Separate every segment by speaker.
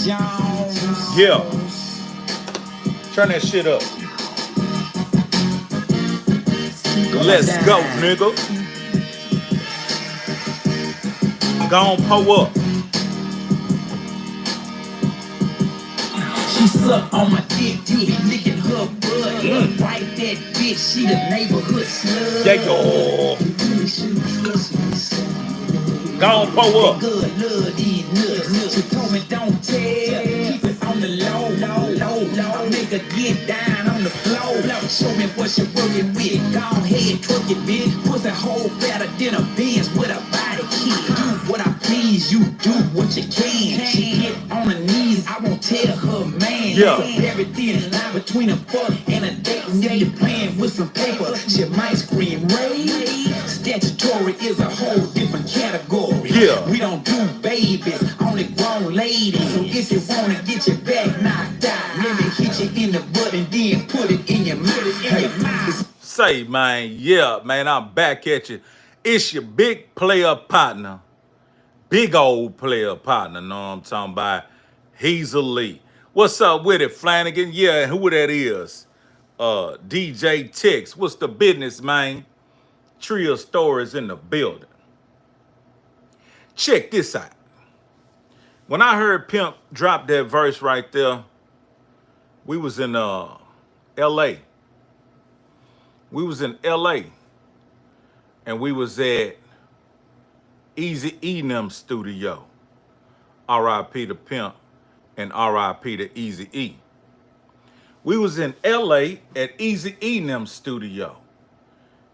Speaker 1: Yeah. Turn that shit up. Let's go, nigga. Gon' pull up.
Speaker 2: She suck on my dick, you be licking her butt. Wipe that bitch, she the neighborhood slut.
Speaker 1: Yeah, yo. Gon' pull up.
Speaker 2: Good love these nuts. She told me don't tell, keep it on the low, low, low, low. Make her get down on the floor. Show me what she working with. Go ahead, twerk it, bitch. Pussy hole fatter than a Benz with a body kid. Do what I please, you do what you can. She get on her knees, I won't tell her man.
Speaker 1: Yeah.
Speaker 2: Everything in line between a fuck and a date. And if you're playing with some paper, she might scream rape. Statutory is a whole different category.
Speaker 1: Yeah.
Speaker 2: We don't do babies, only grown ladies. So if you wanna get your back knocked out, let me hit you in the butt and then put it in your mouth.
Speaker 1: Say, man, yeah, man, I'm back at you. It's your big player partner. Big old player partner, know what I'm talking about? Hazel. What's up with it, Flanagan? Yeah, who that is? DJ Tex. What's the business, man? Trill Stories in the building. Check this out. When I heard Pimp drop that verse right there, we was in LA. We was in LA. And we was at Easy E them studio. R.I.P. to Pimp and R.I.P. to Easy E. We was in LA at Easy E them studio.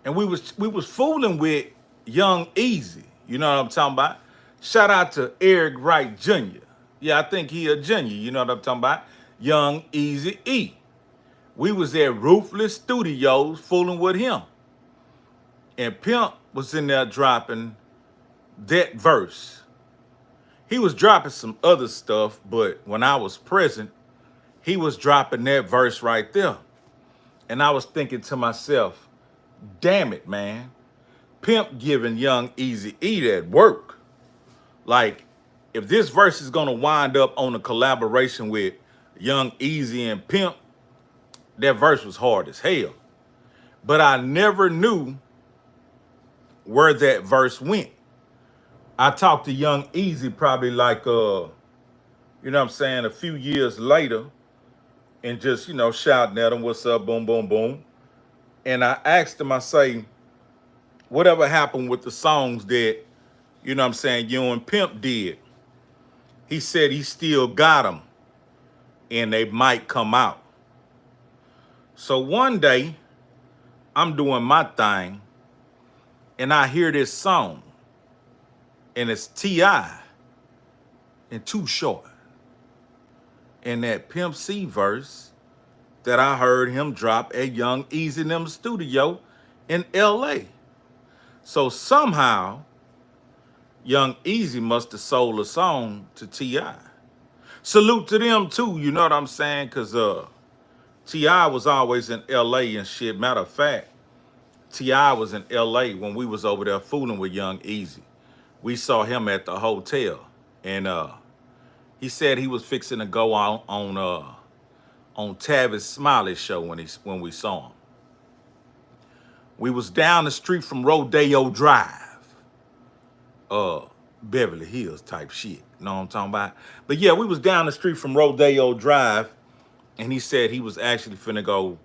Speaker 1: And we was fooling with Young Easy. You know what I'm talking about? Shout out to Eric Wright Jr. Yeah, I think he a junior. You know what I'm talking about? Young Easy E. We was at Ruthless Studios fooling with him. And Pimp was in there dropping that verse. He was dropping some other stuff, but when I was present, he was dropping that verse right there. And I was thinking to myself, damn it, man. Pimp giving Young Easy E that work. Like, if this verse is gonna wind up on a collaboration with Young Easy and Pimp, that verse was hard as hell. But I never knew where that verse went. I talked to Young Easy probably like, you know what I'm saying, a few years later, and just, you know, shouting at him, what's up, boom, boom, boom. And I asked him, I say, whatever happened with the songs that, you know what I'm saying, you and Pimp did? He said he still got them, and they might come out. So one day, I'm doing my thing, and I hear this song, and it's T.I. and Too Short. And that Pimp C verse that I heard him drop at Young Easy in them studio in L.A. So somehow, Young Easy must have sold a song to T.I. Salute to them too, you know what I'm saying? Because T.I. was always in L.A. and shit. Matter of fact, T.I. was in L.A. when we was over there fooling with Young Easy. We saw him at the hotel, and he said he was fixing to go out on Tavis Smiley's show when we saw him. We was down the street from Rodeo Drive, Beverly Hills type shit. You know what I'm talking about? But yeah, we was down the street from Rodeo Drive, and he said he was actually finna go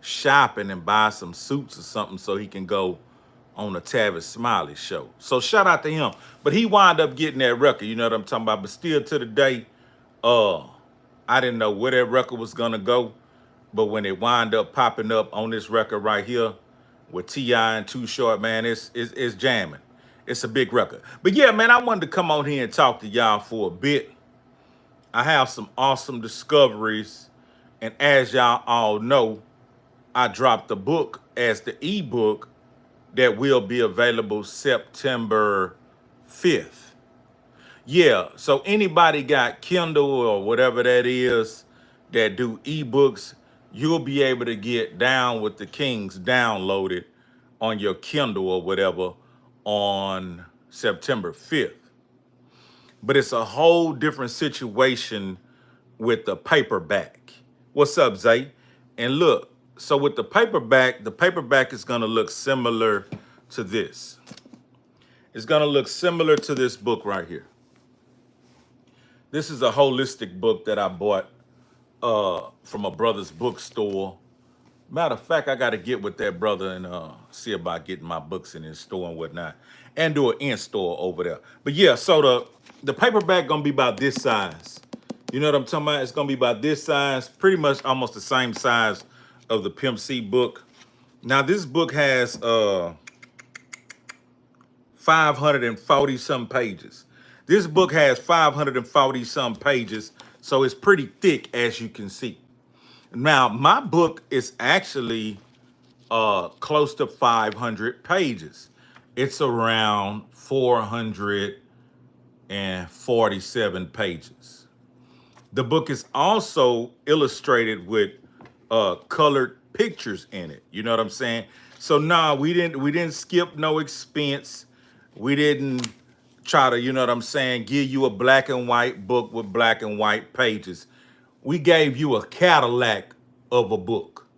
Speaker 1: shopping and buy some suits or something so he can go on a Tavis Smiley show. So shout out to him. But he wound up getting that record, you know what I'm talking about? But still to the day, I didn't know where that record was gonna go. But when it wound up popping up on this record right here with T.I. and Too Short, man, it's jamming. It's a big record. But yeah, man, I wanted to come on here and talk to y'all for a bit. I have some awesome discoveries. And as y'all all know, I dropped the book as the ebook that will be available September 5th. Yeah, so anybody got Kindle or whatever that is that do ebooks, you'll be able to get Down with the Kings downloaded on your Kindle or whatever on September 5th. but it's a whole different situation with the paperback. What's up, Zay? And look, so with the paperback is gonna look similar to this. It's gonna look similar to this book right here. This is a holistic book that I bought from a brother's bookstore. Matter of fact, I got to get with that brother and see about getting my books in his store and whatnot, and do an in-store over there. But yeah, so the paperback gonna be about this size. You know what I'm talking about? It's gonna be about this size, pretty much almost the same size of the Pimp C book. Now this book has 540 some pages. This book has 540 some pages, so it's pretty thick as you can see. Now, my book is actually close to 500 pages. It's around 447 pages. The book is also illustrated with colored pictures in it. You know what I'm saying? So nah, we didn't skip no expense. We didn't try to, you know what I'm saying, give you a black and white book with black and white pages. We gave you a Cadillac of a book.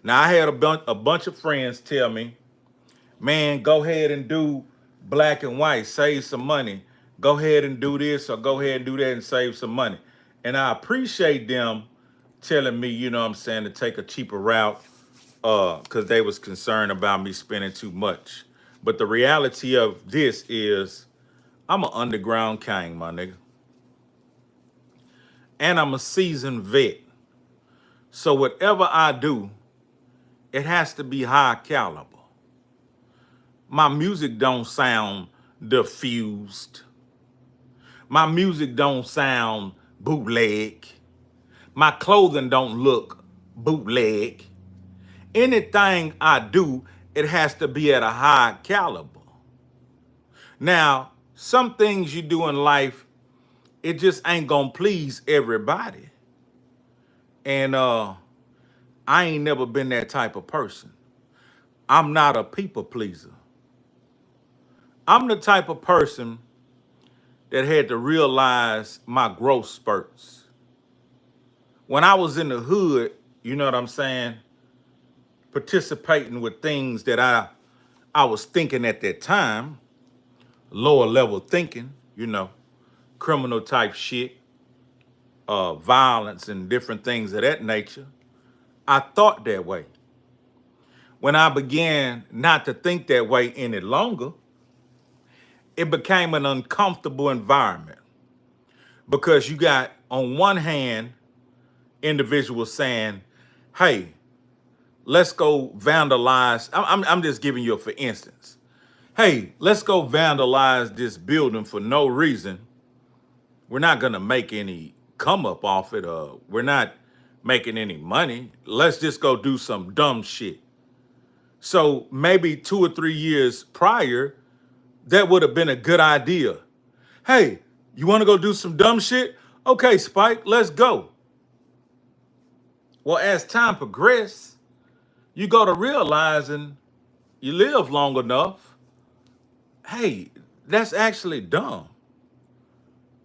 Speaker 1: Now, I had a bunch of friends tell me, man, go ahead and do black and white, save some money. Go ahead and do this or go ahead and do that and save some money. And I appreciate them telling me, you know what I'm saying, to take a cheaper route because they was concerned about me spending too much. But the reality of this is I'm an underground king, my nigga. And I'm a seasoned vet. So whatever I do, it has to be high caliber. My music don't sound diffused. My music don't sound bootleg. My clothing don't look bootleg. Anything I do, it has to be at a high caliber. Now, some things you do in life, it just ain't gonna please everybody. And I ain't never been that type of person. I'm not a people pleaser. I'm the type of person that had to realize my growth spurts. When I was in the hood, you know what I'm saying, participating with things that I was thinking at that time, lower level thinking, you know, criminal type shit, violence and different things of that nature. I thought that way. When I began not to think that way any longer, it became an uncomfortable environment because you got, on one hand, individuals saying, hey, let's go vandalize. I'm just giving you a for instance. Hey, let's go vandalize this building for no reason. We're not going to make any come up off it. We're not making any money. Let's just go do some dumb shit. So maybe 2 or 3 years prior, that would have been a good idea. Hey, you want to go do some dumb shit? Okay, Spike, let's go. Well, as time progressed, you go to realizing you live long enough. Hey, that's actually dumb.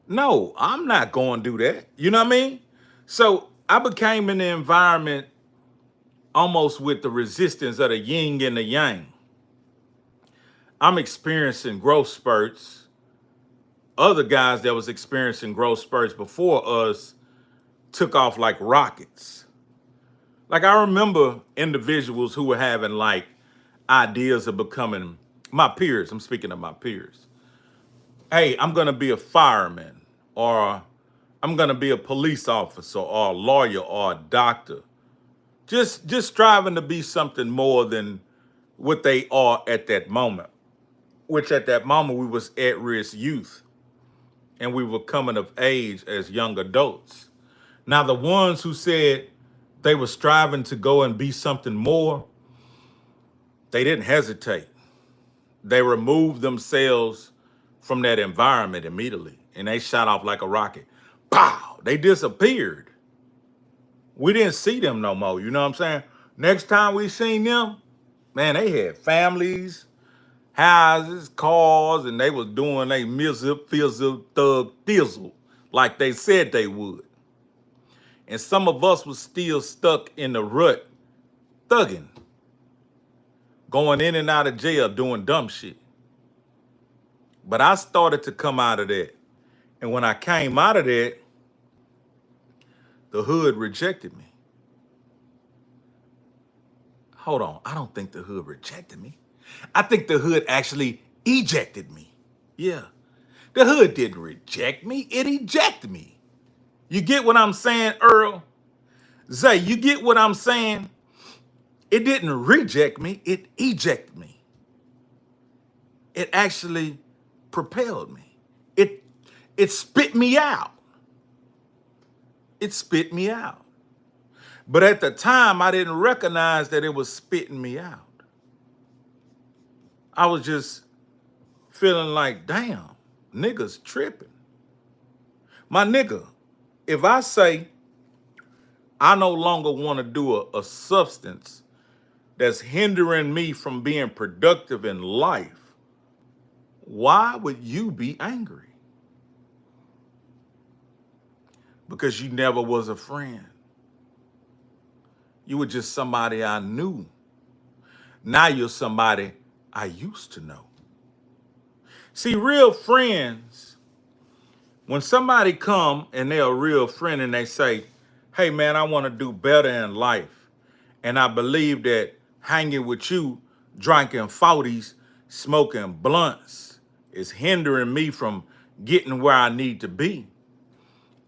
Speaker 1: No, I'm not going to do that. You know what I mean? So I became in the environment almost with the resistance of the yin and the yang. I'm experiencing growth spurts. Other guys that was experiencing growth spurts before us took off like rockets. Like I remember individuals who were having like ideas of becoming my peers. I'm speaking of my peers. Hey, I'm going to be a fireman, or I'm going to be a police officer or a lawyer or a doctor. Just striving to be something more than what they are at that moment, which at that moment we was at-risk youth and we were coming of age as young adults. Now, the ones who said they were striving to go and be something more, they didn't hesitate. They removed themselves from that environment immediately and they shot off like a rocket. Pow! They disappeared. We didn't see them no more. You know what I'm saying? Next time we seen them, man, they had families. houses, cars, and they was doing they mizzle, fizzle, thug, thizzle like they said they would. And some of us was still stuck in the rut, thugging, going in and out of jail, doing dumb shit. But I started to come out of that. And when I came out of that, the hood rejected me. Hold on, I don't think the hood rejected me. I think the hood actually ejected me. Yeah. The hood didn't reject me, it ejected me. You get what I'm saying, Earl? Zay, you get what I'm saying? It didn't reject me, it ejected me. It actually propelled me. It spit me out. It spit me out. But at the time, I didn't recognize that it was spitting me out. I was just feeling like, damn, niggas tripping. My nigga, if I say I no longer want to do a substance that's hindering me from being productive in life, why would you be angry? Because you never was a friend. You were just somebody I knew. Now you're somebody I used to know. See, real friends, when somebody come and they're a real friend and they say, hey man, I want to do better in life. And I believe that hanging with you, drinking 40s, smoking blunts is hindering me from getting where I need to be.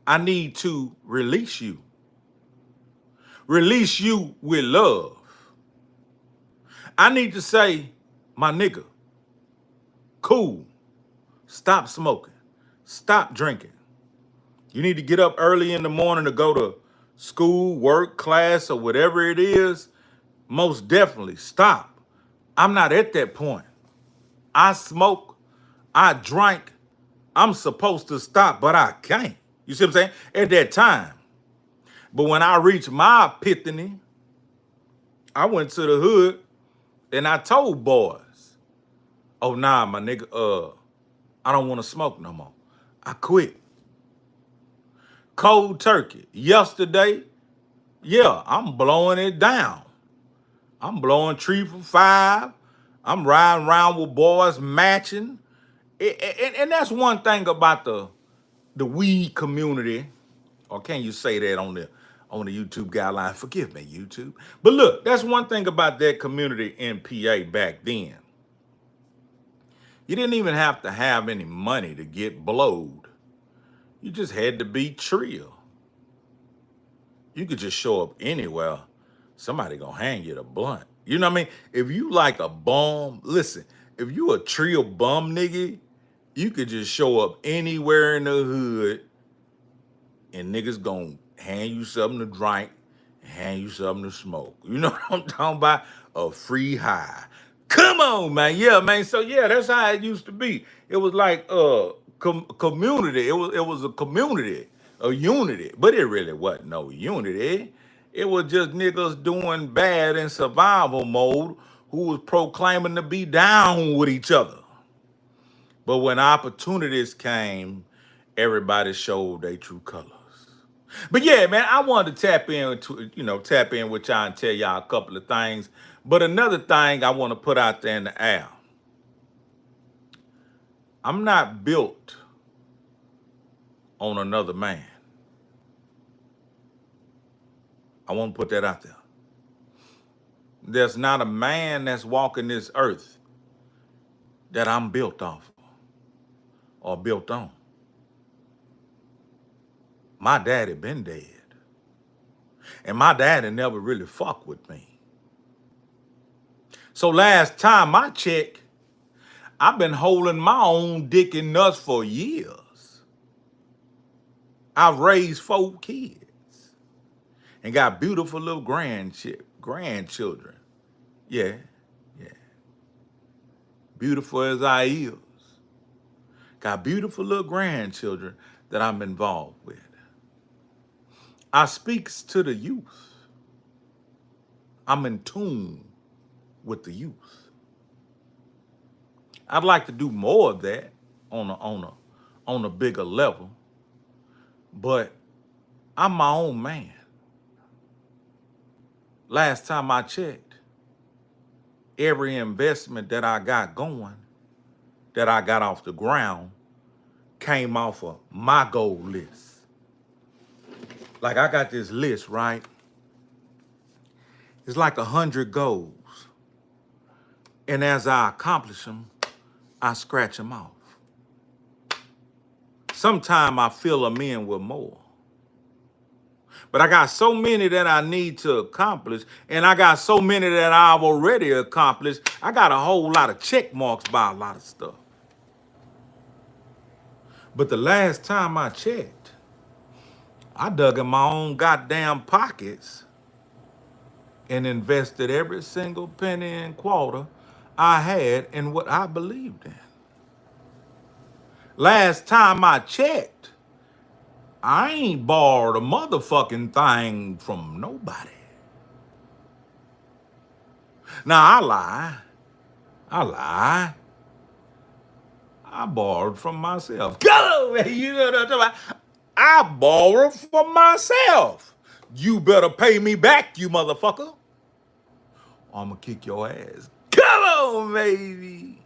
Speaker 1: I need to release you. Release you with love. I need to say, my nigga, cool, stop smoking, stop drinking. You need to get up early in the morning to go to school, work, class, or whatever it is. Most definitely stop. I'm not at that point. I smoke, I drank, I'm supposed to stop, but I can't. You see what I'm saying? At that time. But when I reached my epiphany, I went to the hood and I told boys, oh nah, my nigga, I don't want to smoke no more. I quit. Cold turkey. Yesterday, yeah, I'm blowing it down. I'm blowing 3 for 5. I'm riding around with boys matching. And that's one thing about the weed community, or can you say that on the YouTube guideline? Forgive me, YouTube. But look, that's one thing about that community in PA back then. You didn't even have to have any money to get blowed. You just had to be Trill. You could just show up anywhere. Somebody gonna hang you the blunt. You know what I mean? If you like a bum, listen, if you a Trill bum nigga, you could just show up anywhere in the hood and niggas gonna hand you something to drink and hand you something to smoke. You know what I'm talking about? A free high. Come on, man. Yeah, man. So yeah, that's how it used to be. It was like community. It was a community, a unity, but it really wasn't no unity. It was just niggas doing bad in survival mode who was proclaiming to be down with each other. But when opportunities came, everybody showed their true colors. But yeah, man, I wanted to tap in with y'all and tell y'all a couple of things. But another thing I want to put out there in the air. I'm not built on another man. I want to put that out there. There's not a man that's walking this earth that I'm built off or built on. My daddy been dead. And my daddy never really fucked with me. So last time I checked, I've been holding my own dick and nuts for years. I've raised 4 kids and got beautiful little grandchildren. Yeah, yeah. Beautiful as I is. Got beautiful little grandchildren that I'm involved with. I speaks to the youth. I'm in tune with the youth. I'd like to do more of that on a bigger level, but I'm my own man. Last time I checked, every investment that I got going, that I got off the ground, came off of my goal list. Like I got this list, right? It's like 100 goals. And as I accomplish them, I scratch them off. Sometimes I fill them in with more. But I got so many that I need to accomplish, and I got so many that I've already accomplished. I got a whole lot of check marks by a lot of stuff. But the last time I checked, I dug in my own goddamn pockets and invested every single penny and quarter I had in what I believed in. Last time I checked, I ain't borrowed a motherfucking thing from nobody. Now, I lie. I borrowed from myself. Go! You know what I'm talking about? I borrowed from myself. You better pay me back, you motherfucker. Or I'm gonna kick your ass. Come on, baby.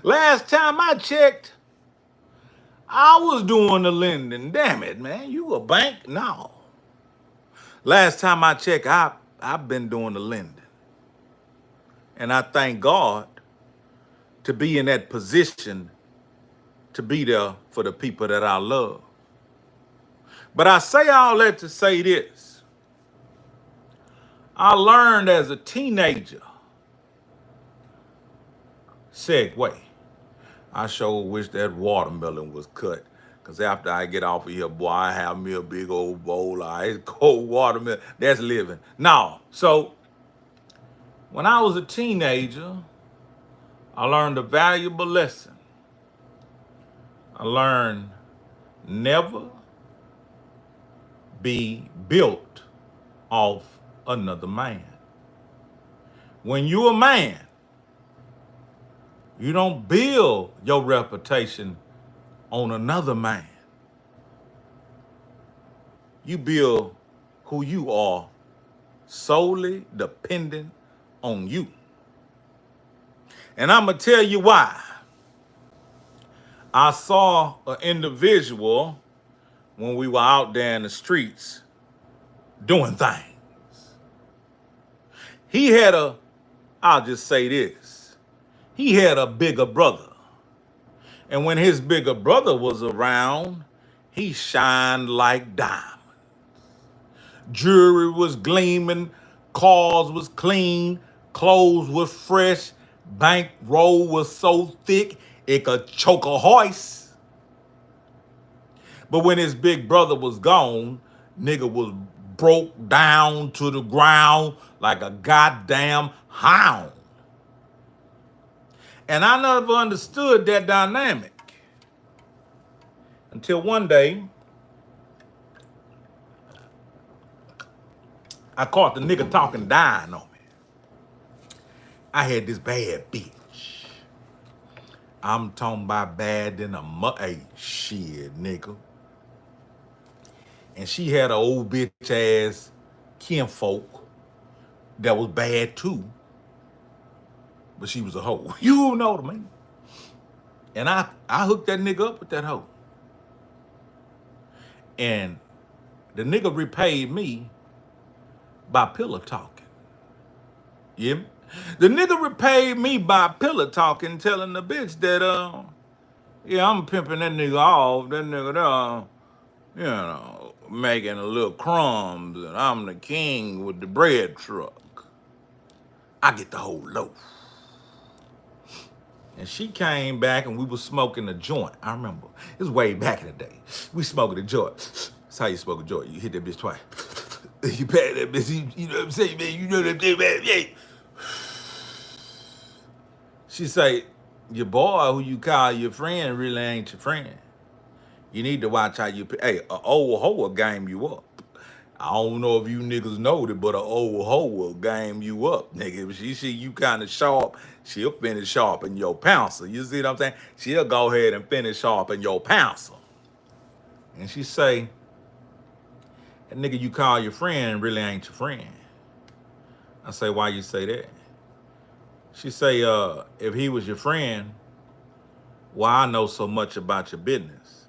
Speaker 1: Last time I checked, I was doing the lending. Damn it, man. You a bank? No. Last time I checked, I've been doing the lending. And I thank God to be in that position to be there for the people that I love. But I say all that to say this. I learned as a teenager, segue, I sure wish that watermelon was cut. Because after I get off of here, boy, I have me a big old bowl of ice cold watermelon. That's living. No. So when I was a teenager, I learned a valuable lesson. I learned never be built off another man. When you're a man, you don't build your reputation on another man. You build who you are solely dependent on you. And I'm going to tell you why. I saw an individual when we were out there in the streets doing things. I'll just say this, he had a bigger brother. And when his bigger brother was around, he shined like diamonds. Jewelry was gleaming, cars was clean, clothes was fresh, bankroll was so thick it could choke a horse. But when his big brother was gone, nigga was broke down to the ground like a goddamn hound. And I never understood that dynamic until one day I caught the nigga talking dying on me. I had this bad bitch. I'm talking about bad than hey, shit, nigga. And she had an old bitch ass kinfolk that was bad too. But she was a hoe. You know what I mean? And I hooked that nigga up with that hoe. And the nigga repaid me by pillow talking. You hear me? The nigga repaid me by pillow talking, telling the bitch that, yeah, I'm pimping that nigga off. That nigga there, you know, making a little crumbs, and I'm the king with the bread truck. I get the whole loaf. And she came back and we was smoking a joint. I remember. It was way back in the day. We smoking a joint. That's how you smoke a joint. You hit that bitch twice. You pat that bitch, you know what I'm saying, man? You know what I'm saying, man? Yeah. She say, your boy who you call your friend really ain't your friend. You need to watch how you, hey, an old hoe will game you up. I don't know if you niggas know it, but an old hoe will game you up, nigga. If she see you kind of sharp, she'll finish sharpen your pencil. You see what I'm saying? She'll go ahead and finish sharpen your pencil. And she say, that nigga you call your friend really ain't your friend. I say, why you say that? She say, if he was your friend, why I know so much about your business?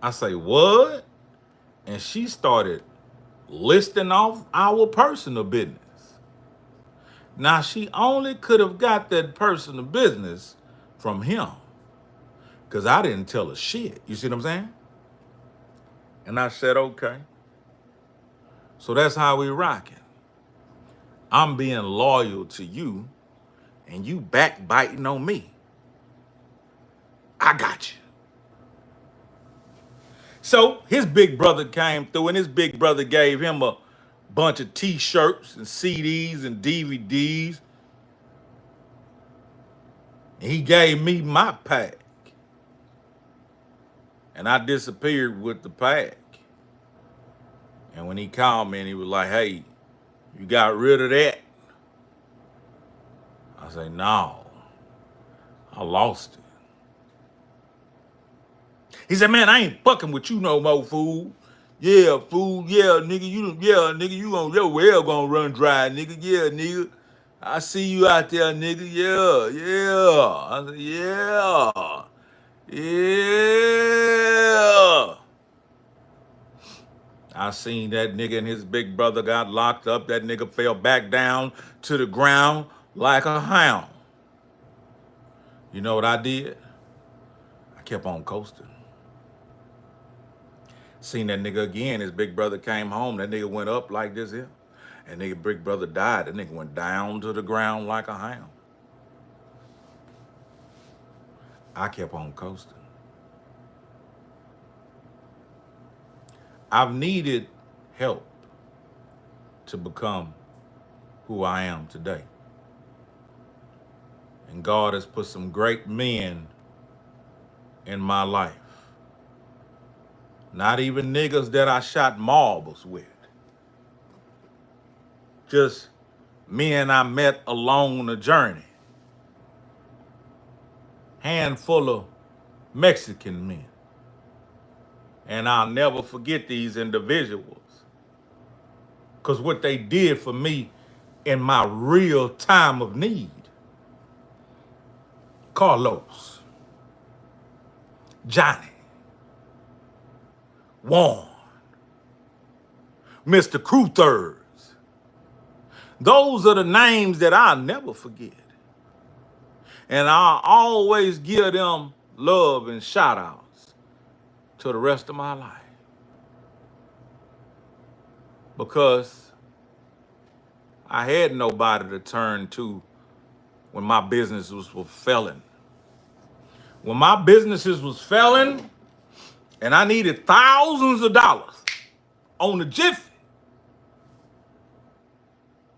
Speaker 1: I say, what? And she started listing off our personal business. Now, she only could have got that personal business from him because I didn't tell her shit. You see what I'm saying? And I said, okay. So that's how we rocking. I'm being loyal to you and you backbiting on me. I got you. So his big brother came through and his big brother gave him a bunch of t-shirts and CDs and DVDs. And he gave me my pack. And I disappeared with the pack. And when he called me and he was like, hey, you got rid of that? I say, no, I lost it. He said, man, I ain't fucking with you no more, fool. Yeah, fool. Yeah, nigga, you gonna, your well gonna run dry, nigga. Yeah, nigga. I see you out there, nigga. Yeah, yeah. I said, yeah. Yeah. I seen that nigga and his big brother got locked up. That nigga fell back down to the ground like a hound. You know what I did? I kept on coasting. Seen that nigga again. His big brother came home. That nigga went up like this here. And nigga big brother died. That nigga went down to the ground like a hound. I kept on coasting. I've needed help to become who I am today. And God has put some great men in my life. Not even niggas that I shot marbles with. Just men I met along the journey. Handful of Mexican men. And I'll never forget these individuals. Because what they did for me in my real time of need. Carlos, Johnny, Warren, Mr. Cruthers. Those are the names that I'll never forget. And I'll always give them love and shout outs to the rest of my life. Because I had nobody to turn to when my businesses were failing. When my businesses was failing and I needed thousands of dollars on the jiffy,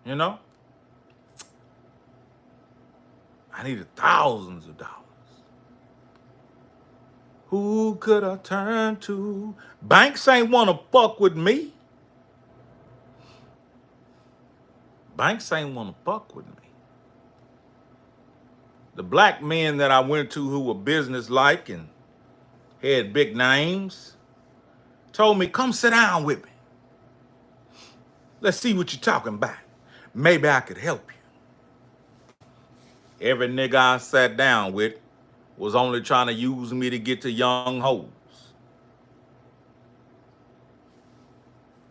Speaker 1: you know? I needed thousands of dollars. Who could I turn to? Banks ain't want to fuck with me. Banks ain't want to fuck with me. The black men that I went to who were business-like and had big names told me, come sit down with me. Let's see what you're talking about. Maybe I could help you. Every nigga I sat down with was only trying to use me to get to young hoes.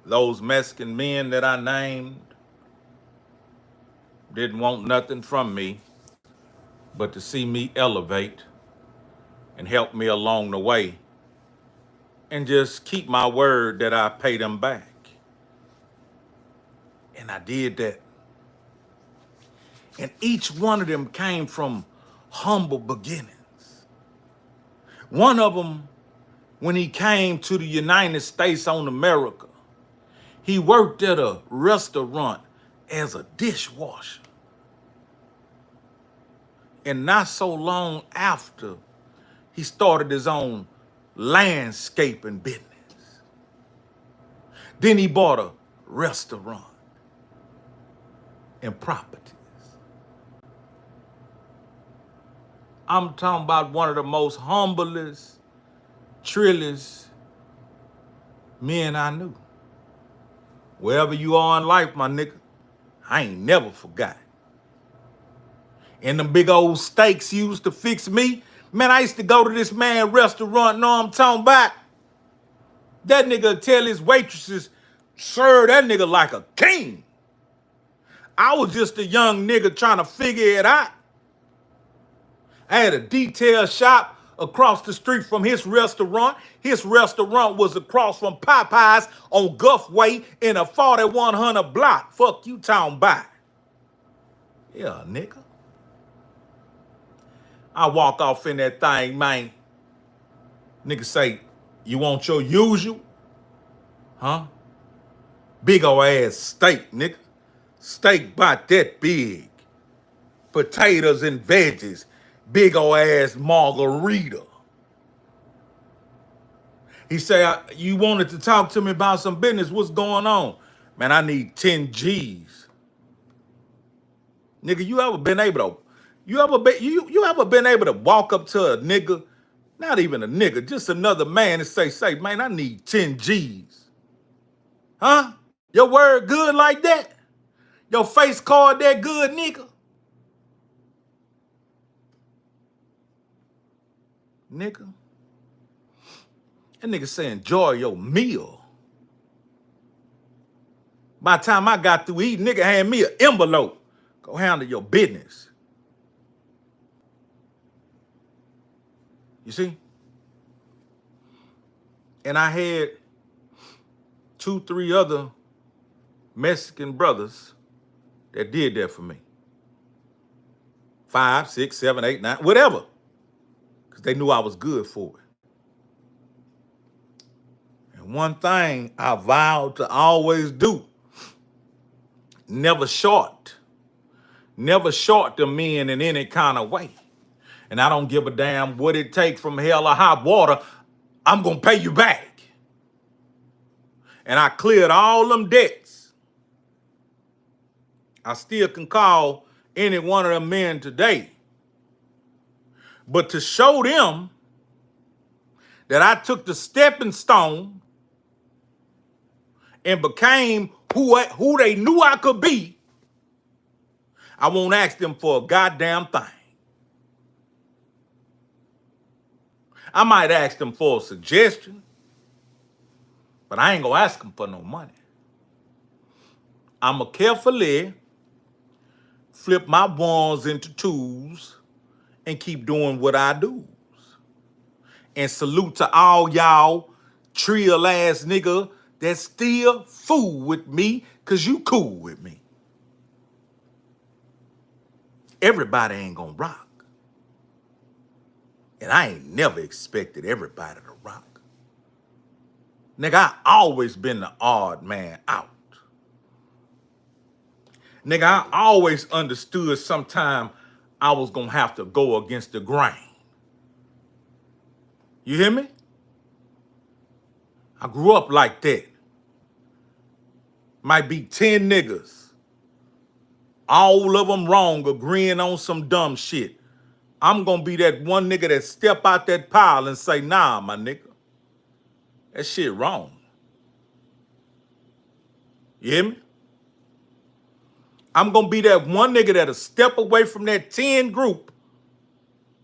Speaker 1: Those Mexican men that I named didn't want nothing from me but to see me elevate and help me along the way and just keep my word that I pay them back. And I did that. And each one of them came from humble beginnings. One of them, when he came to the United States on America, he worked at a restaurant as a dishwasher. And not so long after, he started his own landscaping business. Then he bought a restaurant and properties. I'm talking about one of the most humblest, trillest men I knew. Wherever you are in life, my nigga, I ain't never forgot. And them big old steaks used to fix me. Man, I used to go to this man restaurant, know what I'm talking about? That nigga tell his waitresses, serve that nigga like a king. I was just a young nigga trying to figure it out. I had a detail shop across the street from his restaurant. His restaurant was across from Popeyes on Guffway in a 4100 block. Fuck you talking about? Yeah, nigga. I walk off in that thing, man. Nigga say, you want your usual? Huh? Big ol' ass steak, nigga. Steak about that big. Potatoes and veggies. Big ol' ass margarita. He said, you wanted to talk to me about some business. What's going on? Man, I need 10 G's. Nigga, you ever been able to, you ever been able to walk up to a nigga, not even a nigga, just another man and say, man, I need 10 G's. Huh? Your word good like that? Your face card that good, nigga? Nigga. That nigga say enjoy your meal. By the time I got through eating, nigga hand me an envelope. Go handle your business. You see? And I had 2, 3 other Mexican brothers that did that for me. 5, 6, 7, 8, 9, whatever. Because they knew I was good for it. And one thing I vowed to always do, never short the men in any kind of way. And I don't give a damn what it takes from hell or hot water. I'm going to pay you back. And I cleared all them debts. I still can call any one of them men today. But to show them that I took the stepping stone and became who they knew I could be, I won't ask them for a goddamn thing. I might ask them for a suggestion, but I ain't gonna ask them for no money. I'ma carefully flip my ones into twos and keep doing what I do. And salute to all y'all Trill ass nigga that still fool with me, cause you cool with me. Everybody ain't gonna rock. And I ain't never expected everybody to rock. Nigga, I always been the odd man out. Nigga, I always understood sometime I was gonna have to go against the grain. You hear me? I grew up like that. Might be 10 niggas. All of them wrong, agreeing on some dumb shit. I'm gonna be that one nigga that step out that pile and say, nah, my nigga. That shit wrong. You hear me? I'm gonna be that one nigga that'll step away from that 10 group.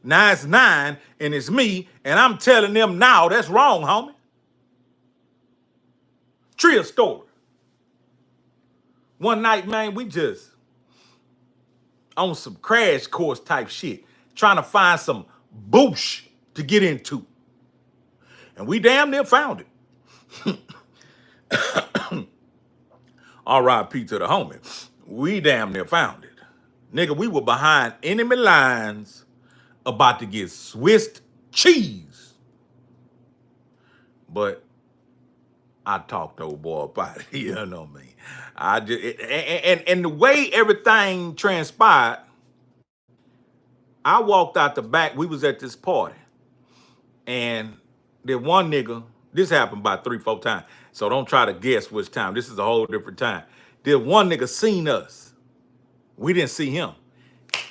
Speaker 1: Now it's 9 and it's me, and I'm telling them now that's wrong, homie. Trill story. One night, man, we just on some crash course type shit, trying to find some boosh to get into. And we damn near found it. R.I.P. to the homie. We damn near found it. Nigga, we were behind enemy lines about to get Swiss cheese. But I talked old boy about it, you know what I mean? I just, and the way everything transpired, I walked out the back. We was at this party. And there one nigga This happened about 3, 4 times. So don't try to guess which time. This is a whole different time. Then one nigga seen us. We didn't see him.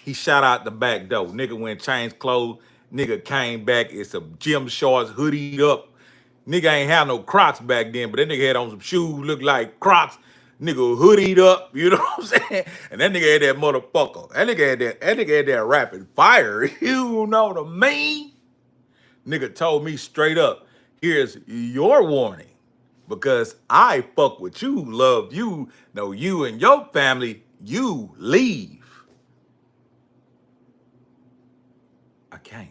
Speaker 1: He shot out the back door. Nigga went changed clothes. Nigga came back. It's some gym shorts, hoodied up. Nigga ain't have no Crocs back then, but that nigga had on some shoes, looked like Crocs. Nigga hoodied up, you know what I'm saying? And that nigga had that motherfucker. That nigga had that rapid fire. You know what I mean? Nigga told me straight up, here's your warning. Because I fuck with you, love you, know you and your family, you leave. I can't.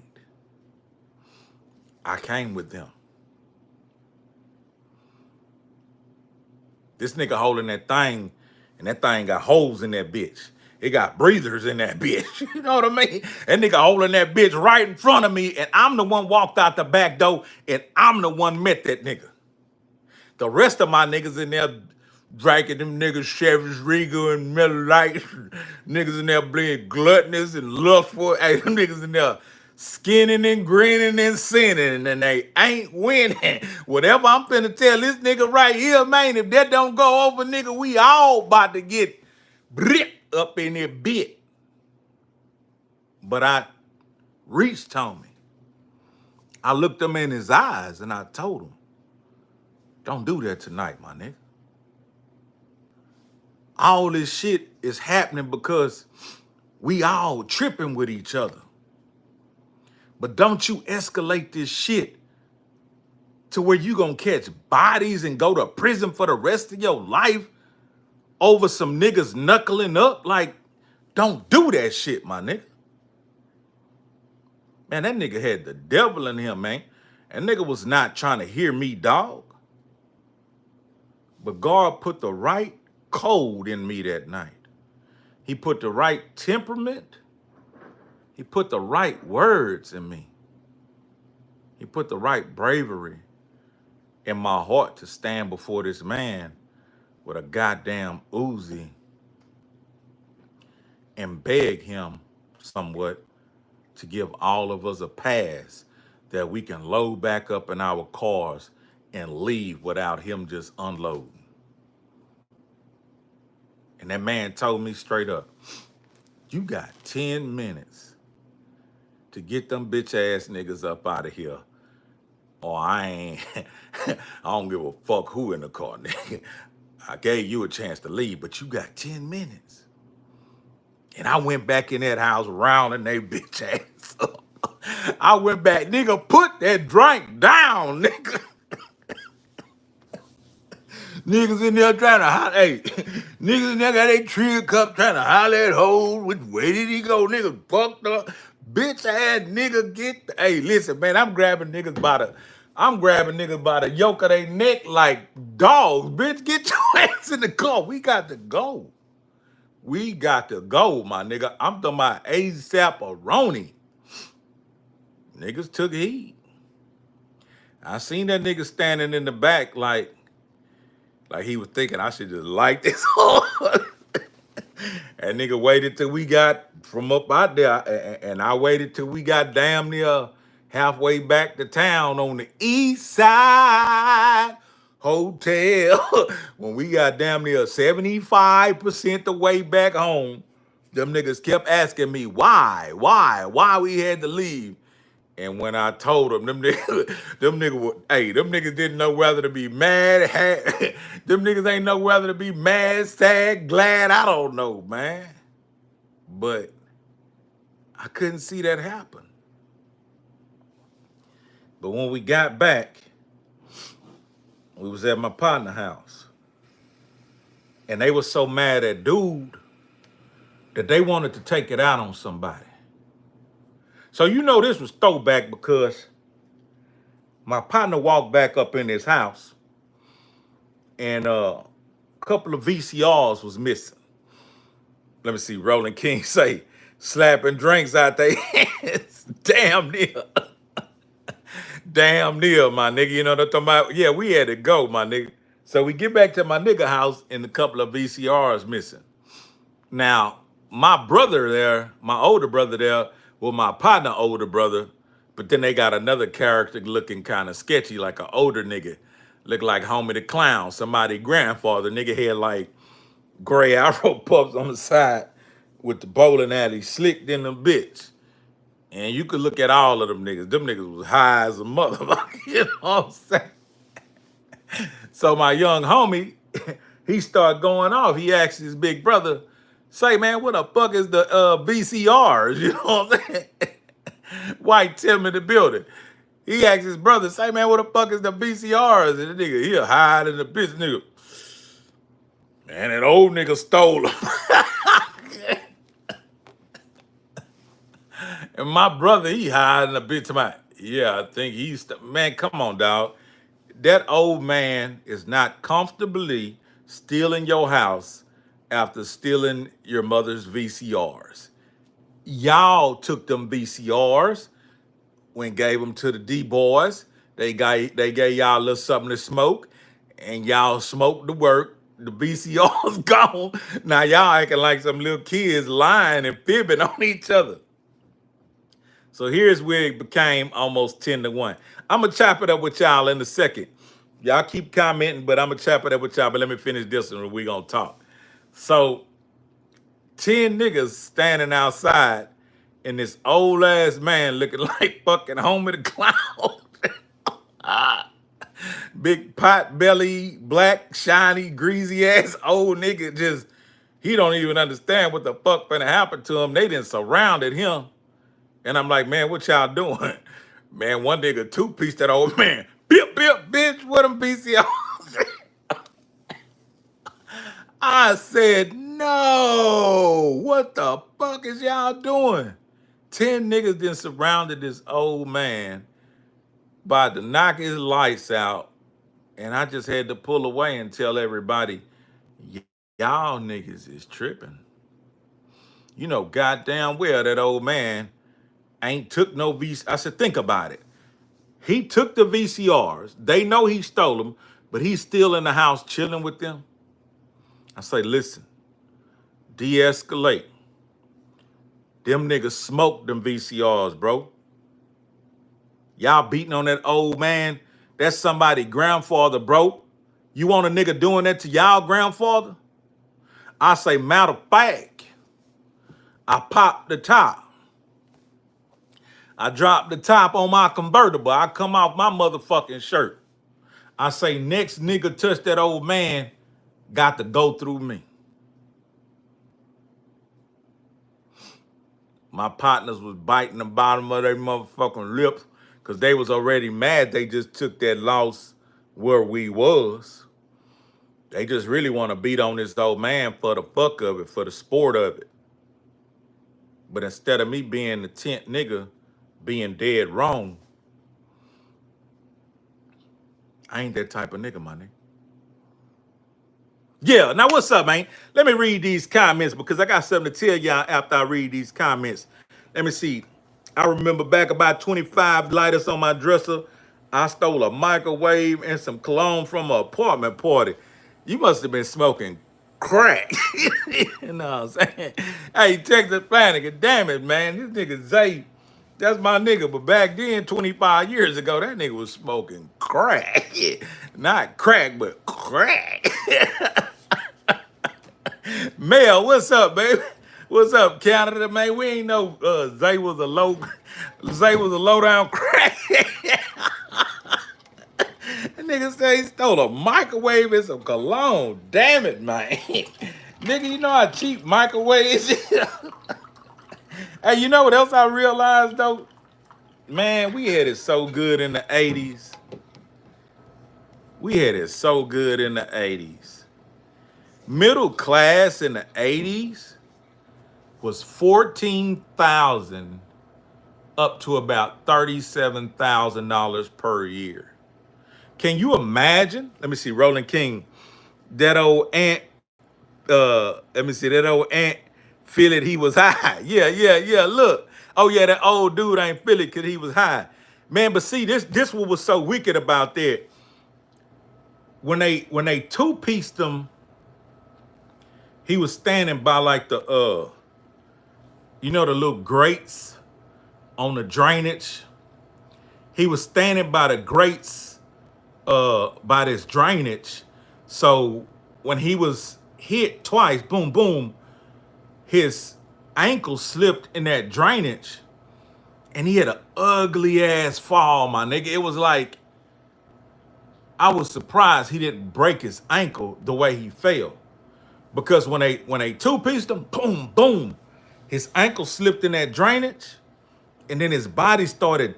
Speaker 1: I came with them. This nigga holding that thing, and that thing got holes in that bitch. It got breathers in that bitch. You know what I mean? That nigga holding that bitch right in front of me, and I'm the one walked out the back door, and I'm the one met that nigga. The rest of my niggas in there drinking them niggas Chevy's Regal and Miller Lite. Niggas in there being gluttonous and lustful. Hey, them niggas in there skinning and grinning and sinning, and they ain't winning. Whatever I'm finna tell this nigga right here, man, if that don't go over, nigga, we all about to get brick up in there bit. But I reached on me. I looked him in his eyes and I told him, don't do that tonight, my nigga. All this shit is happening because we all tripping with each other. But don't you escalate this shit to where you gonna catch bodies and go to prison for the rest of your life over some niggas knuckling up. Like, don't do that shit, my nigga. Man, that nigga had the devil in him, man. That nigga was not trying to hear me, dog. But God put the right code in me that night. He put the right temperament. He put the right words in me. He put the right bravery in my heart to stand before this man with a goddamn Uzi and beg him somewhat to give all of us a pass that we can load back up in our cars and leave without him just unloading. And that man told me straight up, you got 10 minutes to get them bitch ass niggas up out of here, or I ain't, I don't give a fuck who in the car, nigga. I gave you a chance to leave, but you got 10 minutes. And I went back in that house rounding they bitch ass up. I went back, nigga, put that drink down, nigga. Niggas in there trying to holler, hey, niggas in there got a Trill cup trying to holler at hole. Where did he go? Niggas fucked up. Bitch ass nigga hey, listen, man, I'm grabbing niggas by the yoke of their neck like dogs. Bitch, get your ass in the car. We got to go. We got to go, my nigga. I'm talking about ASAP-aroni. Niggas took heed. I seen that nigga standing in the back like he was thinking I should just light this on. And nigga waited till we got from up out there, and I waited till we got damn near halfway back to town on the east side hotel. When we got damn near 75% the way back home, them niggas kept asking me why we had to leave. And when I told them, them niggas didn't know whether to be mad, them niggas ain't know whether to be mad, sad, glad, I don't know, man. But I couldn't see that happen. But when we got back, we was at my partner house. And they were so mad at dude that they wanted to take it out on somebody. So you know this was throwback because my partner walked back up in his house and a couple of VCRs was missing. Let me see, Rolling King say, slapping drinks out their hands. Damn near. Damn near, my nigga. You know what I'm talking about? Yeah, we had to go, my nigga. So we get back to my nigga house and a couple of VCRs missing. Now, my brother there, my older brother there, well, my partner older brother, But then they got another character looking kind of sketchy, like an older nigga. Look like Homie the Clown, somebody grandfather. Nigga had like gray arrow puffs on the side with the bowling alley slicked in them bitch. And you could look at all of them niggas. Them niggas was high as a motherfucker. You know what I'm saying? So my young homie, he started going off. He asked his big brother, say, man, what the fuck is the VCRs? You know what I'm saying? White Tim in the building. He asked his brother, say, man, what the fuck is the VCRs? And the nigga, he'll hide in the bitch, nigga. Man, that old nigga stole them. And my brother, he hiding a bitch. Yeah, I think man, come on, dog. That old man is not comfortably stealing your house after stealing your mother's VCRs. Y'all took them VCRs when gave them to the D boys. They gave y'all a little something to smoke, and y'all smoked the work. The VCR's gone. Now y'all acting like some little kids lying and fibbing on each other. So here's where it became almost 10-1. I'm going to chop it up with y'all in a second. Y'all keep commenting, but I'm going to chop it up with y'all. But let me finish this one and we're going to talk. So 10 niggas standing outside and this old ass man looking like fucking Homie the Clown. Big pot belly, black, shiny, greasy ass old nigga. Just, he don't even understand what the fuck finna happen to him. They done surrounded him. And I'm like, man, what y'all doing? Man, one nigga two-piece that old man. Bip, bip, bitch, what them VCRs? I said, no. What the fuck is y'all doing? 10 niggas then surrounded this old man, about to knock his lights out. And I just had to pull away and tell everybody, y'all niggas is tripping. You know goddamn well that old man ain't took no VCR. I said, think about it. He took the VCRs. They know he stole them, but he's still in the house chilling with them. I say, listen, de-escalate. Them niggas smoked them VCRs, bro. Y'all beating on that old man. That's somebody grandfather, bro. You want a nigga doing that to y'all grandfather? I say, matter of fact, I popped the top. I dropped the top on my convertible. I come off my motherfucking shirt. I say, next nigga touch that old man, got to go through me. My partners was biting the bottom of their motherfucking lips because they was already mad. They just took that loss where we was. They just really want to beat on this old man for the fuck of it, for the sport of it. But instead of me being the 10th nigga, being dead wrong, I ain't that type of nigga, my nigga. Yeah, now what's up, man? Let me read these comments because I got something to tell y'all after I read these comments. Let me see. I remember back about 25 lighters on my dresser. I stole a microwave and some cologne from an apartment party. You must have been smoking crack. You know what I'm saying? Hey, Texas Panic, damn it, man. This nigga Zay, that's my nigga. But back then, 25 years ago, that nigga was smoking crack. Not crack, but crack. Mel, what's up, baby? What's up, Canada, man? We ain't know Zay was a low down crack. That nigga say he stole a microwave and some cologne. Damn it, man. Nigga, you know how cheap microwaves is? Hey, you know what else I realized though? Man, we had it so good in the 80s. We had it so good in the 80s. Middle class in the 80s was 14,000 up to about $37,000 per year. Can you imagine? Let me see, Roland King, that old ant, that old ant feel it, he was high. Yeah, look. Oh yeah, that old dude ain't feel it because he was high. Man, but see, this what was so wicked about that. When they two-pieced him, he was standing by like the, you know, the little grates on the drainage. He was standing by the grates, by this drainage. So when he was hit twice, boom, boom, his ankle slipped in that drainage, and he had an ugly ass fall, my nigga. It was like I was surprised he didn't break his ankle the way he fell. Because when they two-pieced him, boom, boom, his ankle slipped in that drainage, and then his body started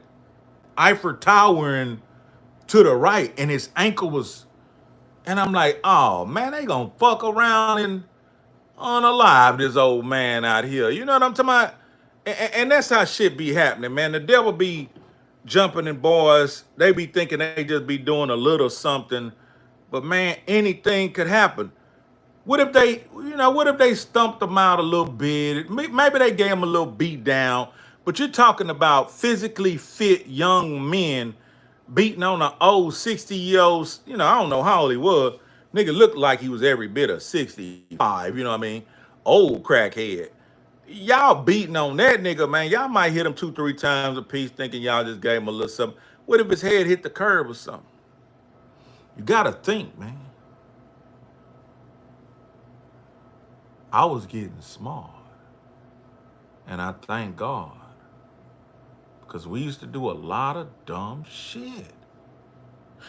Speaker 1: Eiffel towering to the right, and his ankle was, and I'm like, oh man, they gonna fuck around and unalive this old man out here. You know what I'm talking about? And that's how shit be happening, man. The devil be jumping in boys. They be thinking they just be doing a little something, but man, anything could happen. What if what if they stumped them out a little bit? Maybe they gave them a little beat down, but you're talking about physically fit young men beating on an old 60-year-old, I don't know how old he was. Nigga looked like he was every bit of 65, you know what I mean? Old crackhead. Y'all beating on that nigga, man. Y'all might hit him 2, 3 times a piece thinking y'all just gave him a little something. What if his head hit the curb or something? You gotta think, man. I was getting smart. And I thank God. Because we used to do a lot of dumb shit.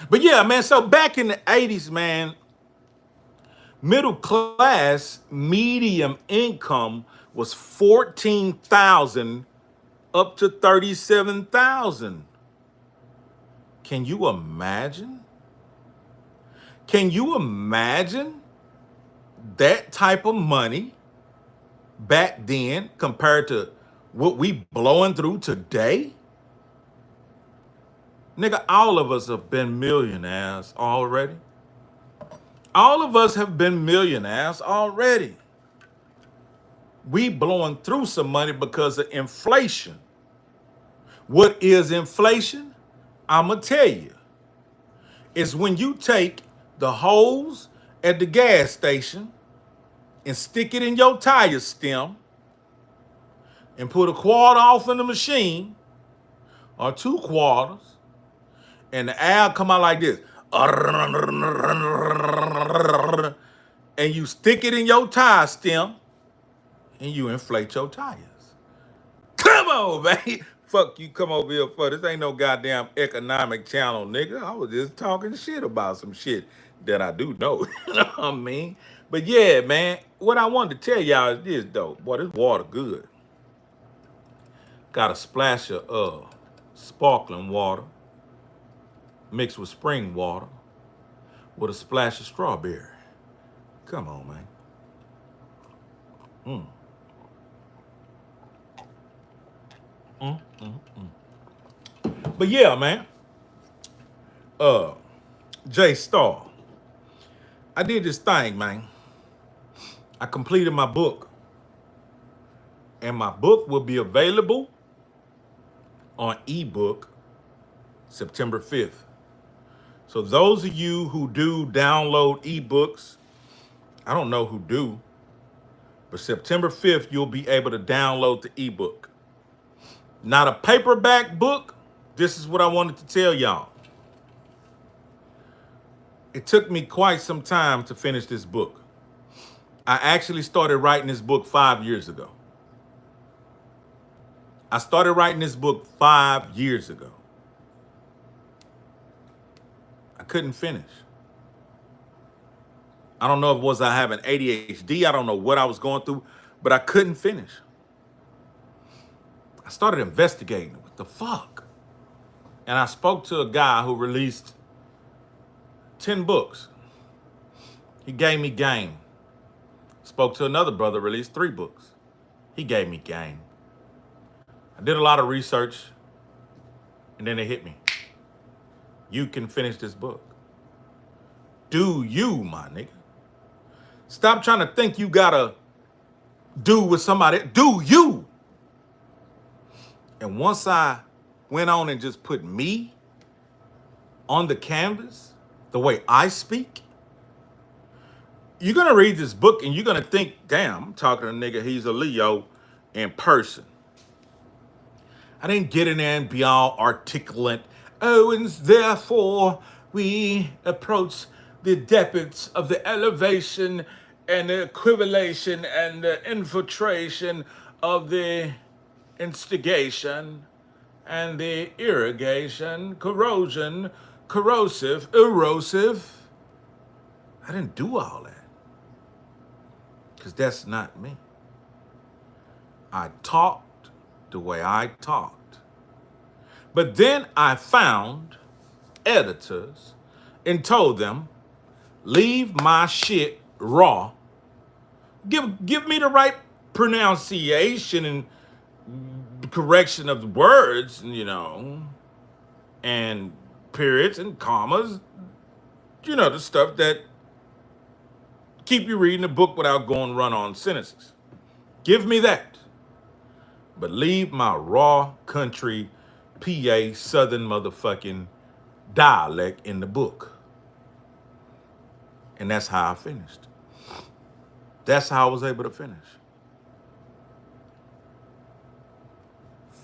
Speaker 1: But yeah, man, so back in the 80s, man, middle class medium income was 14,000 up to 37,000. Can you imagine? Can you imagine that type of money back then compared to what we blowing through today? Nigga, all of us have been millionaires already. All of us have been millionaires already. We blowing through some money because of inflation. What is inflation? I'ma tell you. It's when you take the hose at the gas station and stick it in your tire stem and put a quarter off in the machine or 2 quarters, and the air come out like this. And you stick it in your tire stem and you inflate your tires. Come on, man. Fuck you come over here for this. Ain't no goddamn economic channel, nigga. I was just talking shit about some shit that I do know. You know what I mean? But yeah, man, what I wanted to tell y'all is this, though. Boy, this water good. Got a splash of sparkling water mixed with spring water with a splash of strawberry. Come on, man. But yeah, man. J Star. I did this thing, man. I completed my book. And my book will be available on ebook September 5th. So those of you who do download ebooks, I don't know who do, but September 5th, you'll be able to download the ebook. Not a paperback book. This is what I wanted to tell y'all. It took me quite some time to finish this book. I actually started writing this book 5 years ago. I started writing this book 5 years ago. I couldn't finish. I don't know if it was I having ADHD. I don't know what I was going through, but I couldn't finish. I started investigating. What the fuck? And I spoke to a guy who released 10 books. He gave me game. Spoke to another brother, released 3 books. He gave me game. I did a lot of research, and then it hit me. You can finish this book. Do you, my nigga. Stop trying to think you gotta do with somebody. Do you. And once I went on and just put me on the canvas, the way I speak, you're gonna read this book and you're gonna think, damn, I'm talking to a nigga, he's a Leo in person. I didn't get in there and be all articulate. Oh, and therefore we approach the depths of the elevation and the equivalation and the infiltration of the instigation and the irrigation, corrosion, corrosive, erosive. I didn't do all that because that's not me. I talked the way I talked. But then I found editors and told them, leave my shit raw. Give me the right pronunciation and correction of the words, and periods and commas, the stuff that keep you reading the book without going run-on sentences. Give me that. But leave my raw country PA Southern motherfucking dialect in the book. And that's how I finished. That's how I was able to finish.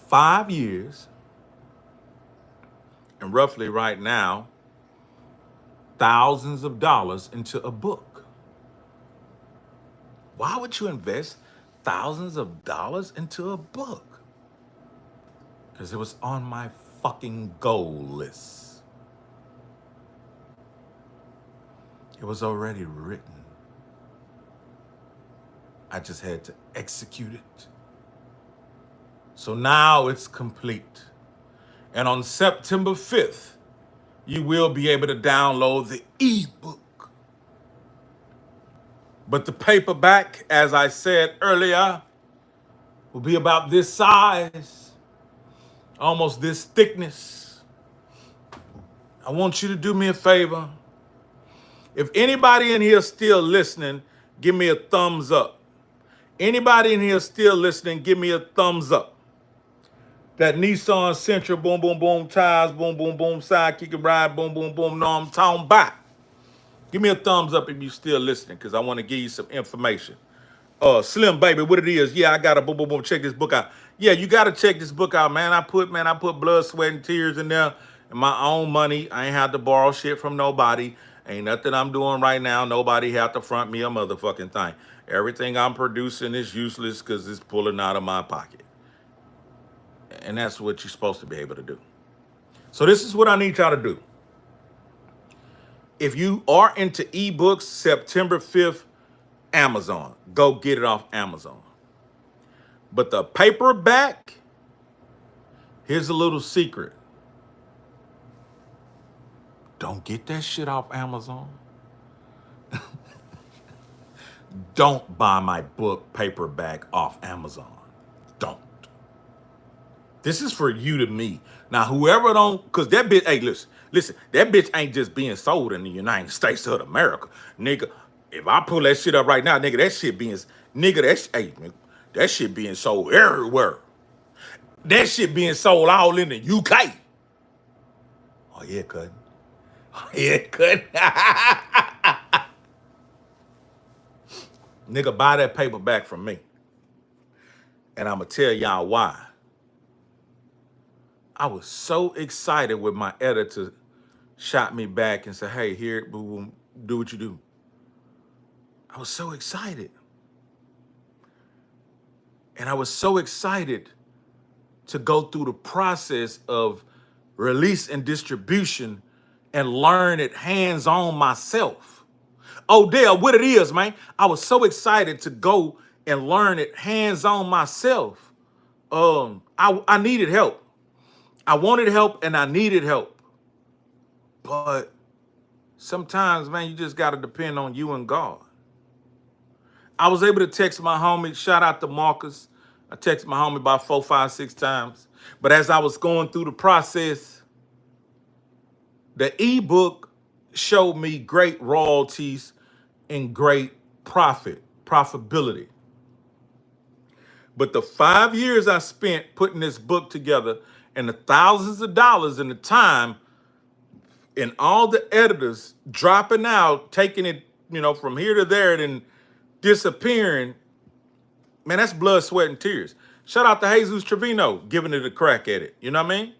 Speaker 1: 5 years, and roughly right now, thousands of dollars into a book. Why would you invest thousands of dollars into a book? Because it was on my fucking goal list. It was already written. I just had to execute it. So now it's complete. And on September 5th, you will be able to download the ebook. But the paperback, as I said earlier, will be about this size, almost this thickness. I want you to do me a favor. If anybody in here still listening, give me a thumbs up. Anybody in here still listening, give me a thumbs up. That Nissan Sentra, boom, boom, boom, tires, boom, boom, boom, sidekick and ride, boom, boom, boom, no, I'm talking about. Give me a thumbs up if you're still listening, because I want to give you some information. Slim Baby, what it is? Yeah, I gotta boom, boom, boom, check this book out. Yeah, you gotta check this book out, man. I put blood, sweat, and tears in there, and my own money. I ain't had to borrow shit from nobody. Ain't nothing I'm doing right now. Nobody have to front me a motherfucking thing. Everything I'm producing is useless because it's pulling out of my pocket. And that's what you're supposed to be able to do. So this is what I need y'all to do. If you are into ebooks, September 5th, Amazon. Go get it off Amazon. But the paperback, here's a little secret. Don't get that shit off Amazon. Don't buy my book paperback off Amazon. Don't. This is for you to me. Now, whoever don't, because that bitch, hey, listen, that bitch ain't just being sold in the United States of America. Nigga, if I pull that shit up right now, nigga, that shit being sold everywhere. That shit being sold all in the UK. Oh, yeah, cut. Oh, yeah, cut. Nigga, buy that paperback from me. And I'm going to tell y'all why. I was so excited when my editor shot me back and said, hey, here, boo, boo, do what you do. I was so excited. And I was so excited to go through the process of release and distribution and learn it hands-on myself. Oh, Dale, what it is, man. I was so excited to go and learn it hands-on myself. I needed help. I wanted help and I needed help. But sometimes, man, you just got to depend on you and God. I was able to text my homie, shout out to Marcus. I texted my homie about 4, 5, 6 times. But as I was going through the process, the ebook showed me great royalties and great profitability. But the 5 years I spent putting this book together and the thousands of dollars and the time and all the editors dropping out, taking it, from here to there and disappearing, man, that's blood, sweat, and tears. Shout out to Jesus Trevino giving it a crack at it. You know what I mean?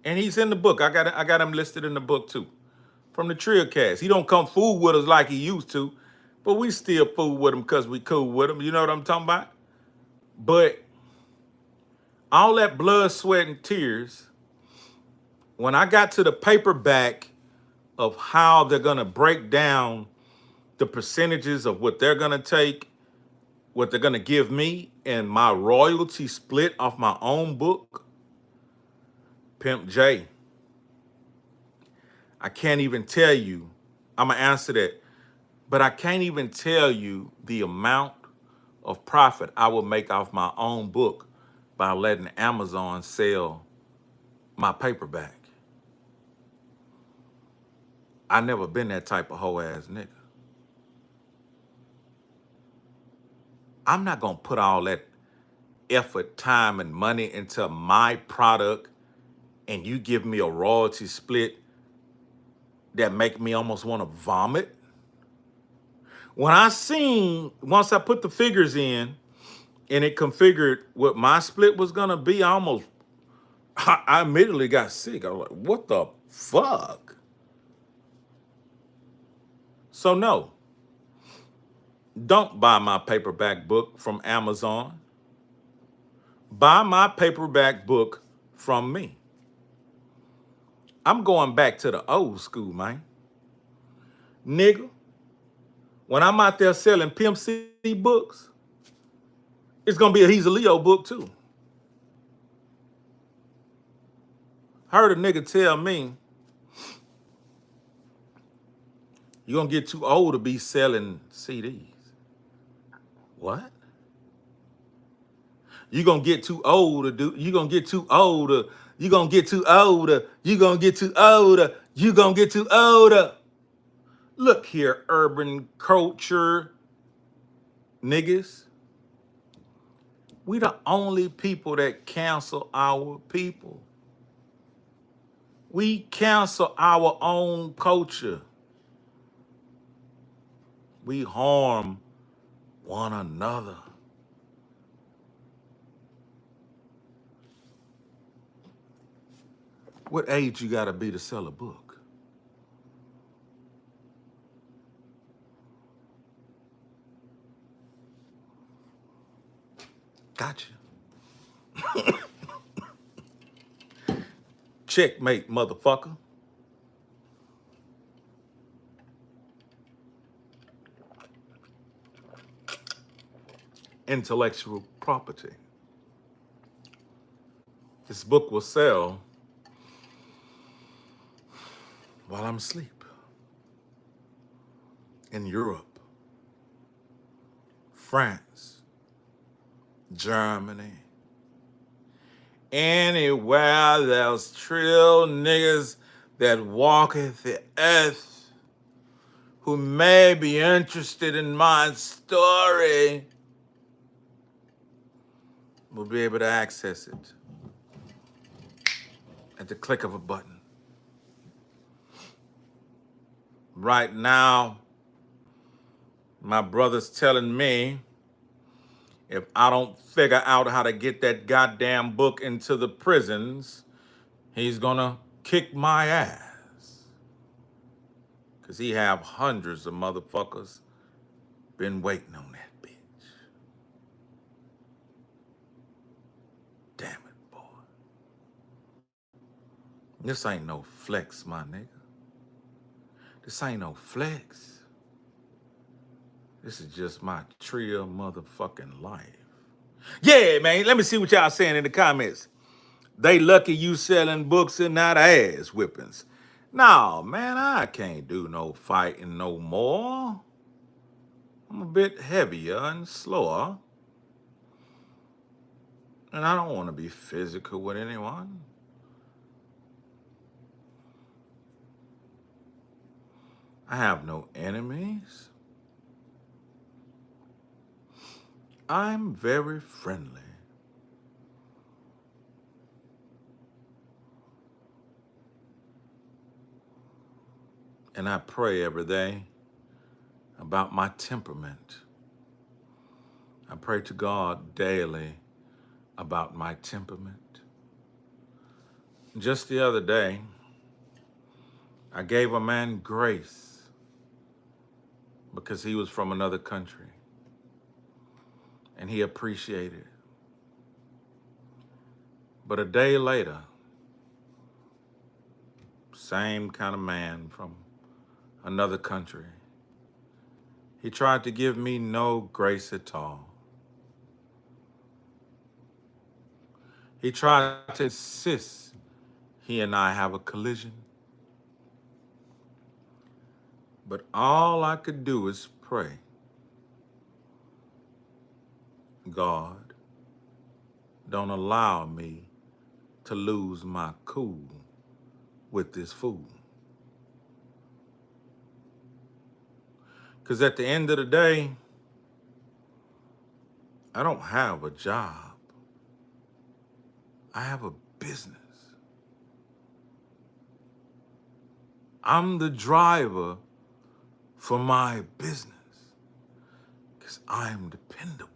Speaker 1: And he's in the book. I got him listed in the book too. From the Trill cast. He don't come fool with us like he used to, but we still fool with him because we cool with him. You know what I'm talking about? But all that blood, sweat, and tears, when I got to the paperback of how they're gonna break down the percentages of what they're gonna take, what they're gonna give me, and my royalty split off my own book, Pimp J, I can't even tell you. I'm gonna answer that, but I can't even tell you the amount of profit I will make off my own book by letting Amazon sell my paperback. I never been that type of hoe ass nigga. I'm not gonna put all that effort, time, and money into my product and you give me a royalty split that make me almost want to vomit. When I seen, once I put the figures in and it configured what my split was gonna be, I immediately got sick. I was like, what the fuck? So no, don't buy my paperback book from Amazon. Buy my paperback book from me. I'm going back to the old school, man. Nigga, when I'm out there selling Pimp C books, it's gonna be a He's a Leo book too. Heard a nigga tell me, you're gonna get too old to be selling CDs. What? You're gonna get too old to do, you're gonna get too old to, you're gonna get too older, you're gonna get too older, you're gonna get too older. Look here, urban culture niggas. We the only people that cancel our people. We cancel our own culture. We harm one another. What age you gotta be to sell a book? Gotcha. Checkmate, motherfucker. Intellectual property. This book will sell while I'm asleep. In Europe, France, Germany, anywhere there's Trill niggas that walketh the earth who may be interested in my story will be able to access it at the click of a button. Right now, my brother's telling me if I don't figure out how to get that goddamn book into the prisons, he's gonna kick my ass. Cause he have hundreds of motherfuckers been waiting on that bitch. Damn it, boy. This ain't no flex, my nigga. This ain't no flex. This is just my Trill motherfucking life. Yeah, man, let me see what y'all saying in the comments. They lucky you selling books and not ass whippings. No, man, I can't do no fighting no more. I'm a bit heavier and slower. And I don't want to be physical with anyone. I have no enemies. I'm very friendly. And I pray every day about my temperament. I pray to God daily about my temperament. Just the other day, I gave a man grace because he was from another country and he appreciated it. But a day later, same kind of man from another country, he tried to give me no grace at all. He tried to insist he and I have a collision. But all I could do is pray, God, don't allow me to lose my cool with this fool. Because at the end of the day, I don't have a job. I have a business. I'm the driver for my business because I'm dependable.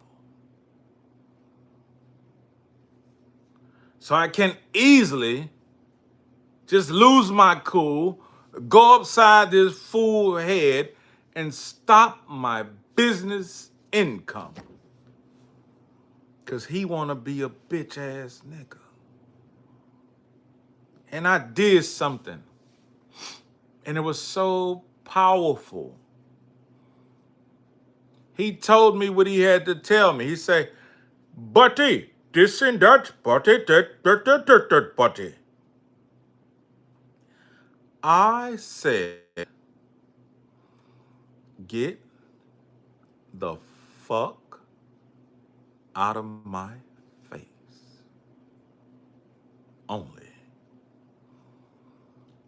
Speaker 1: So I can easily just lose my cool, go upside this fool head, and stop my business income. Because he want to be a bitch ass nigga. And I did something. And it was so powerful. He told me what he had to tell me. He said, Buddy, this and that, buddy, that, buddy. I said, get the fuck out of my face. Only.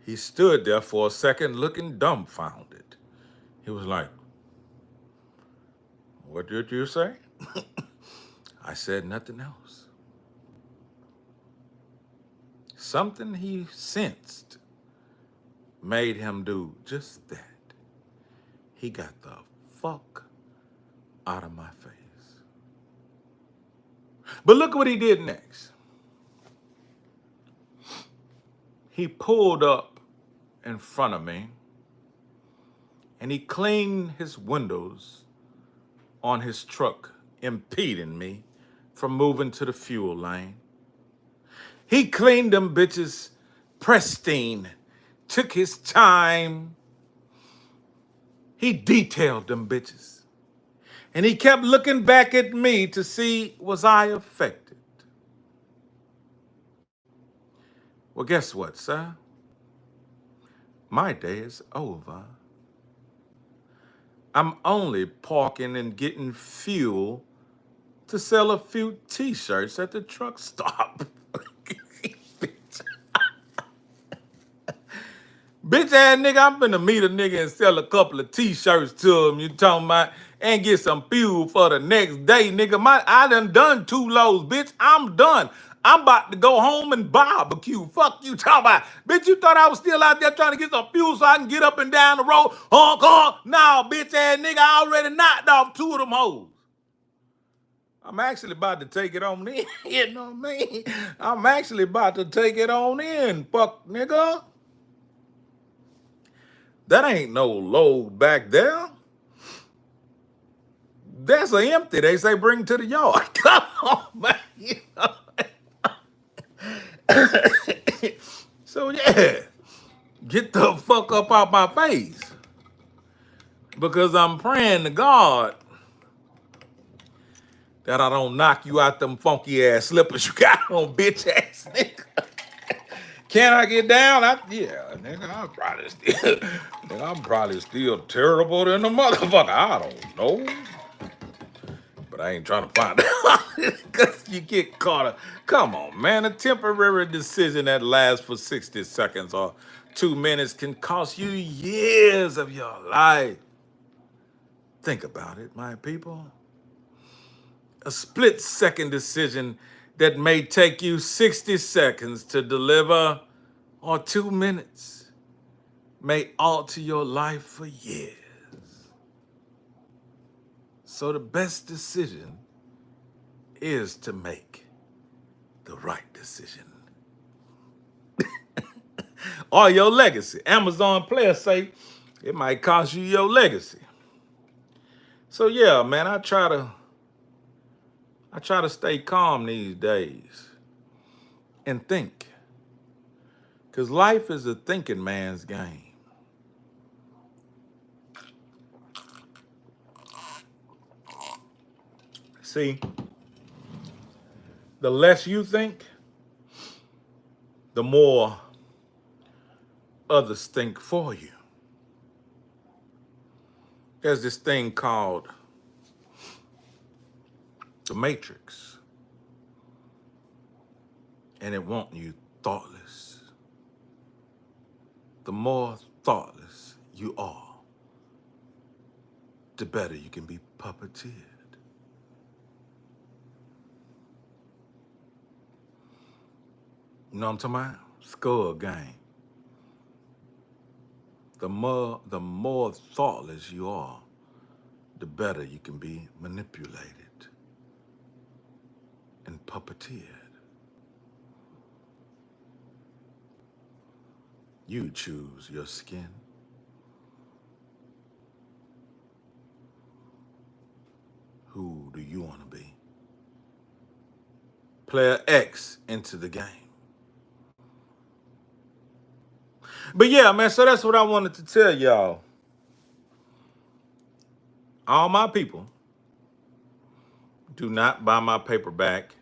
Speaker 1: He stood there for a second looking dumbfounded. He was like, what did you say? I said nothing else. Something he sensed made him do just that. He got the fuck out of my face. But look what he did next. He pulled up in front of me and he cleaned his windows on his truck, impeding me from moving to the fuel lane. He cleaned them bitches pristine, took his time. He detailed them bitches. And he kept looking back at me to see, was I affected? Well, guess what, sir? My day is over. I'm only parking and getting fuel to sell a few t-shirts at the truck stop. Bitch ass nigga, I'm finna meet a nigga and sell a couple of t-shirts to him. You talking about, and get some fuel for the next day, nigga. I done 2 loads, bitch. I'm done. I'm about to go home and barbecue. Fuck you talking about. Bitch, you thought I was still out there trying to get some fuel so I can get up and down the road? Honk, honk. Nah, bitch ass nigga, I already knocked off 2 of them hoes. I'm actually about to take it on in. You know what I mean? I'm actually about to take it on in, fuck nigga. That ain't no load back there. That's an empty. They say bring to the yard. Come on, man. You know? So yeah, get the fuck up out my face. Because I'm praying to God that I don't knock you out them funky ass slippers you got on, bitch ass nigga. Can I get down? Yeah, nigga, I'm probably still terrible than a motherfucker. I don't know. But I ain't trying to find out because you get caught up. Come on, man. A temporary decision that lasts for 60 seconds or 2 minutes can cost you years of your life. Think about it, my people. A split-second decision that may take you 60 seconds to deliver or 2 minutes may alter your life for years. So the best decision is to make the right decision. or your legacy. Amazon players say it might cost you your legacy. So yeah, man, I try to stay calm these days and think. Cause life is a thinking man's game. See, the less you think, the more others think for you. There's this thing called the Matrix, and it wants you thoughtless. The more thoughtless you are, the better you can be puppeteered. You know what I'm talking about? Skull game. The more thoughtless you are, the better you can be manipulated and puppeteered. You choose your skin. Who do you want to be? Player X into the game. But yeah, man, so that's what I wanted to tell y'all. All my people, do not buy my paperback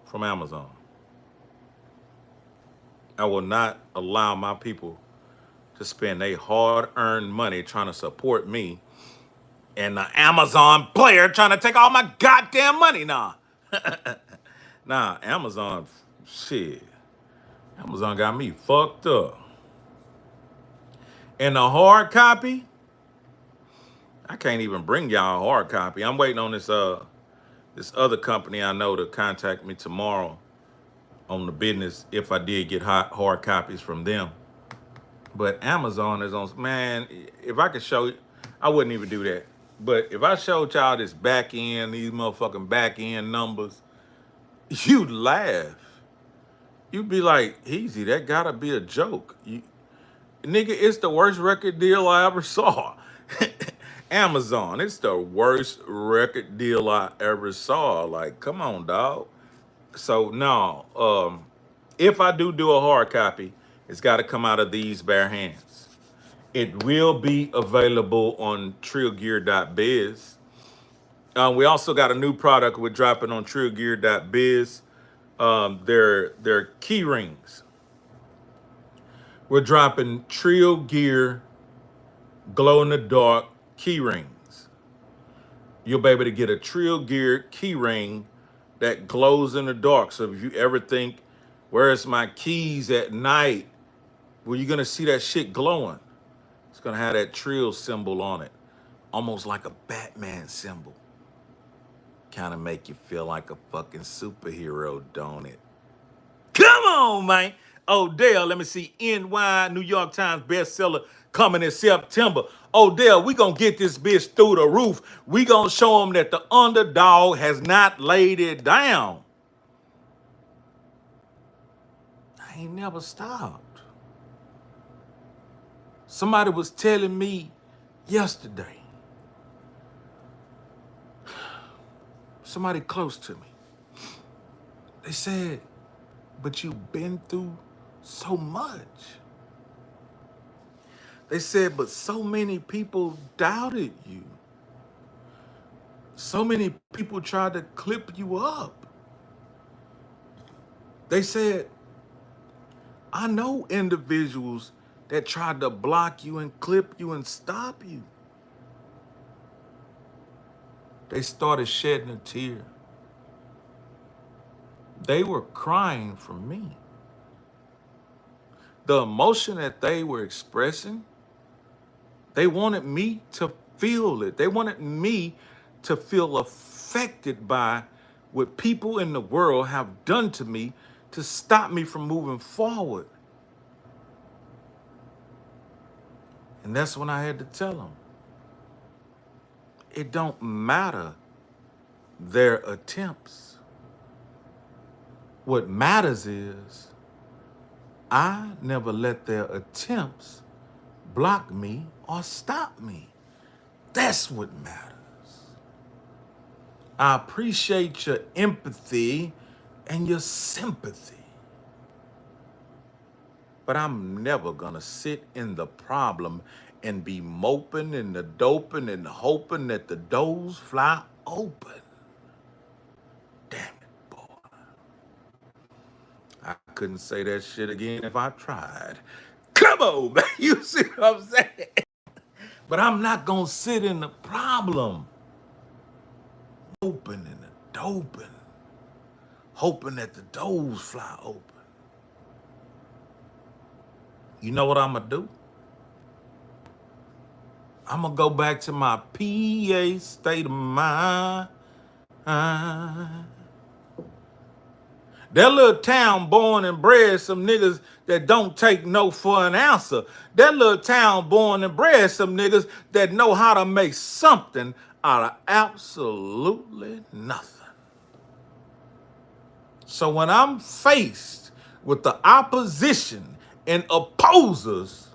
Speaker 1: from Amazon. I will not allow my people to spend their hard-earned money trying to support me and the Amazon player trying to take all my goddamn money. Nah. Nah, Amazon, shit. Amazon got me fucked up. And the hard copy, I can't even bring y'all a hard copy. I'm waiting on this other company I know to contact me tomorrow on the business if I did get hard copies from them. But Amazon is on, man, if I could show you, I wouldn't even do that. But if I showed y'all this back end, these motherfucking back end numbers, you'd laugh. You'd be like, easy, that gotta be a joke. Nigga, it's the worst record deal I ever saw. Amazon, it's the worst record deal I ever saw. Like, come on, dog. So no, if I do a hard copy, it's got to come out of these bare hands. It will be available on trillgear.biz. We also got a new product we're dropping on trillgear.biz. They're key rings. We're dropping Trill Gear glow in the dark key rings. You'll be able to get a Trill Gear key ring that glows in the dark. So if you ever think, where's my keys at night? Well, you're gonna see that shit glowing. It's gonna have that Trill symbol on it, almost like a Batman symbol. Kind of make you feel like a fucking superhero, don't it? Come on, man. Odell, let me see. NY, New York Times bestseller coming in September. Odell, we gonna get this bitch through the roof. We gonna show them that the underdog has not laid it down. I ain't never stopped. Somebody was telling me yesterday, somebody close to me, they said, but you've been through so much. They said, but so many people doubted you. So many people tried to clip you up. They said, I know individuals that tried to block you and clip you and stop you. They started shedding a tear. They were crying for me. The emotion that they were expressing, they wanted me to feel it. They wanted me to feel affected by what people in the world have done to me to stop me from moving forward. And that's when I had to tell them, it don't matter their attempts. What matters is I never let their attempts block me or stop me. That's what matters. I appreciate your empathy and your sympathy. But I'm never gonna sit in the problem and be moping and the doping and hoping that the doors fly open. Damn it, boy. I couldn't say that shit again if I tried. Come on, man. You see what I'm saying? But I'm not gonna sit in the problem. Open and the doping. Hoping that the doors fly open. You know what I'm gonna do? I'm gonna go back to my PA state of mind. That little town born and bred some niggas that don't take no for an answer. That little town born and bred some niggas that know how to make something out of absolutely nothing. So when I'm faced with the opposition and opposers,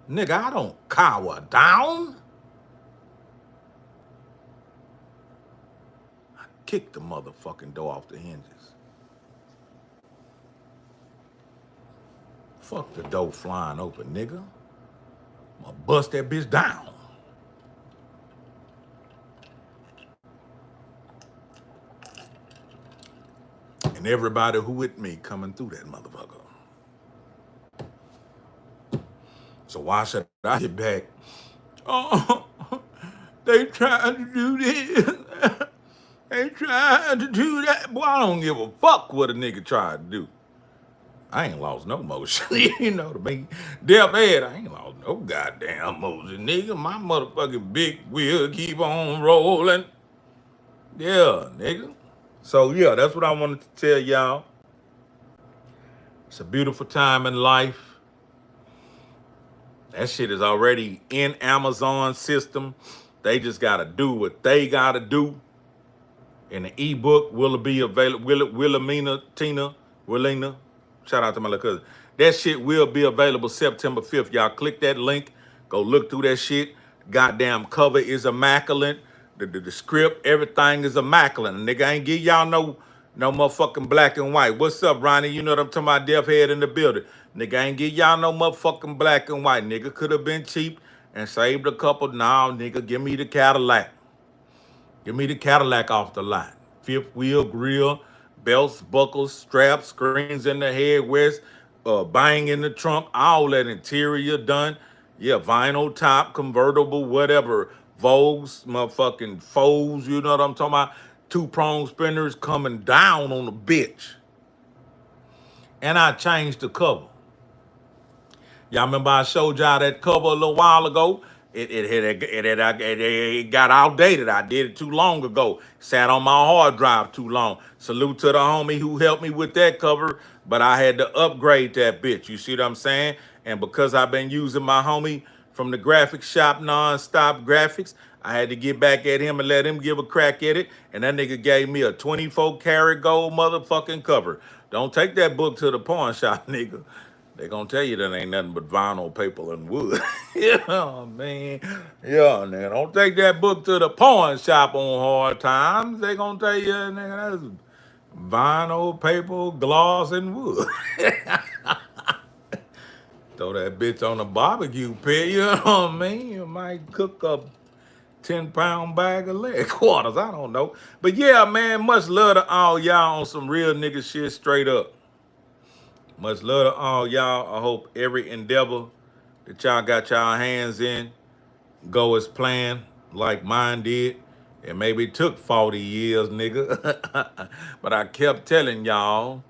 Speaker 1: nigga, I don't cower down. I kick the motherfucking door off the hinges. Fuck the door flying open, nigga. I'm gonna bust that bitch down. And everybody who with me coming through that motherfucker. So why should I get back? Oh, they trying to do this. They trying to do that. Boy, I don't give a fuck what a nigga tried to do. I ain't lost no motion. You know what I mean? Deaf head, I ain't lost no goddamn motion, nigga. My motherfucking big wheel keep on rolling. Yeah, nigga. So yeah, that's what I wanted to tell y'all. It's a beautiful time in life. That shit is already in Amazon system. They just gotta do what they gotta do. And the ebook will it be available? Wilhelmina, Tina, Willina. Shout out to my little cousin. That shit will be available September 5th. Y'all click that link. Go look through that shit. Goddamn cover is immaculate. The script, everything is immaculate. And nigga ain't give y'all no motherfucking black and white. What's up, Ronnie? You know what I'm talking about? Deaf head in the building. Nigga ain't give y'all no motherfucking black and white. Nigga could have been cheap and saved a couple. Now, nigga, give me the Cadillac. Give me the Cadillac off the lot. Fifth wheel, grill, belts, buckles, straps, screens in the headrest, bang in the trunk, all that interior done. Yeah, vinyl top, convertible, whatever. Vogues, motherfucking foes, you know what I'm talking about? Two-prong spinners coming down on the bitch. And I changed the cover. Y'all remember I showed y'all that cover a little while ago? It got outdated. I did it too long ago. Sat on my hard drive too long. Salute to the homie who helped me with that cover, but I had to upgrade that bitch. You see what I'm saying? And because I've been using my homie from the graphic shop, Non-Stop Graphics, I had to get back at him and let him give a crack at it. And that nigga gave me a 24 karat gold motherfucking cover. Don't take that book to the pawn shop, nigga. They gonna tell you that ain't nothing but vinyl, paper, and wood. Yeah, man. Yeah, nigga. Don't take that book to the pawn shop on hard times. They gonna tell you, nigga, that's vinyl, paper, gloss, and wood. Throw that bitch on a barbecue pit, you know what I mean? You might cook a 10-pound bag of leg quarters. I don't know. But yeah, man, much love to all y'all on some real nigga shit straight up. Much love to all y'all. I hope every endeavor that y'all got y'all hands in go as planned, like mine did. It maybe took 40 years, nigga. But I kept telling y'all,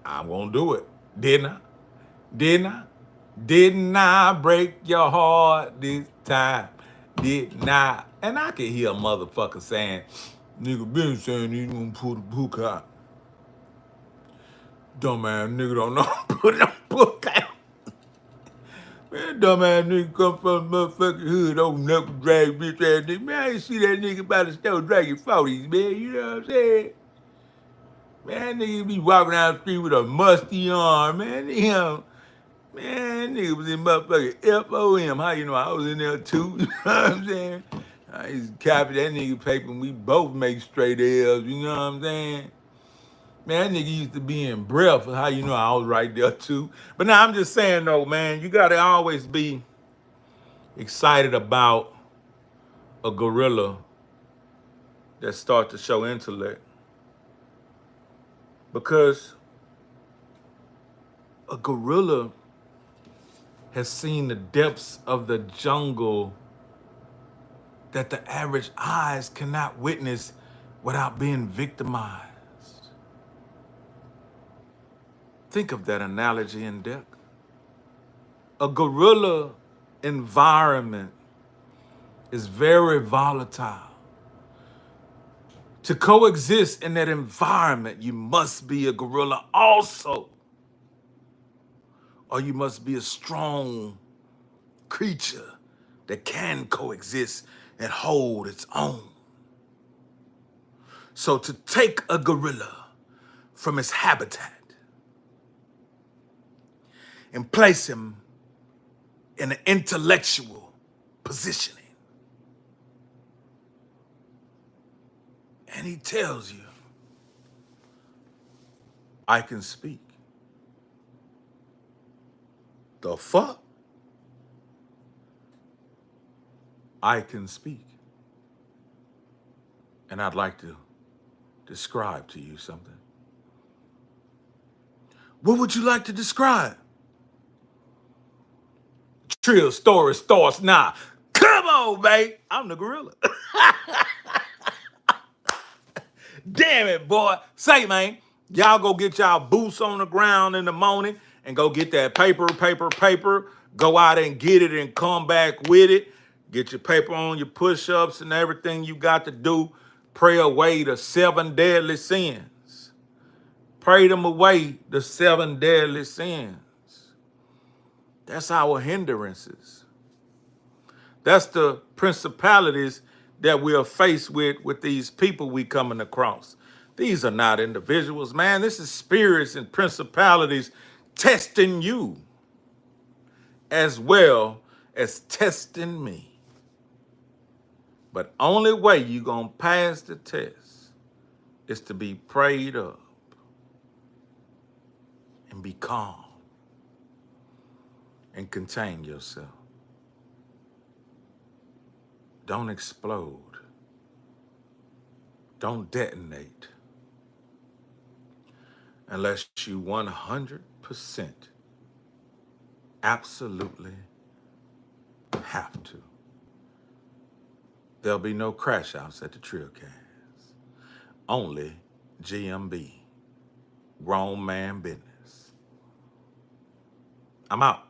Speaker 1: I'm gonna do it. Didn't I? Didn't I? Didn't I break your heart this time? Didn't I? And I could hear a motherfucker saying, nigga been saying he gonna put a book out. Dumbass nigga don't know put no book out. Man, dumbass nigga come from the motherfucking hood, old knuckle drag bitch ass nigga. Man, I ain't see that nigga by the store dragging 40s, man. You know what I'm saying? Man, nigga be walking down the street with a musty arm, man. Man, nigga was in motherfucking FOM. How you know I was in there too? You know what I'm saying? I used to copy that nigga paper and we both make straight L's, you know what I'm saying? Man, that nigga used to be in breath. How you know I was right there too? But now I'm just saying though, man, you gotta always be excited about a gorilla that start to show intellect. Because a gorilla has seen the depths of the jungle that the average eyes cannot witness without being victimized. Think of that analogy in depth. A gorilla environment is very volatile. To coexist in that environment, you must be a gorilla also, or you must be a strong creature that can coexist and hold its own. So to take a gorilla from its habitat and place him in an intellectual positioning, and he tells you, I can speak. The fuck? I can speak. And I'd like to describe to you something. What would you like to describe? Trill story starts now. Come on, babe. I'm the gorilla. Damn it, boy. Say, man, y'all go get y'all boots on the ground in the morning and go get that paper. Go out and get it and come back with it. Get your paper on, your push-ups and everything you got to do. Pray away the 7 deadly sins. Pray them away, the 7 deadly sins. That's our hindrances. That's the principalities that we are faced with these people we coming across. These are not individuals, man. This is spirits and principalities testing you as well as testing me. But only way you gonna pass the test is to be prayed up and be calm and contain yourself. Don't explode. Don't detonate unless you 100% absolutely have to. There'll be no crash outs at the Trillcast. Only GMB. Grown man business. I'm out.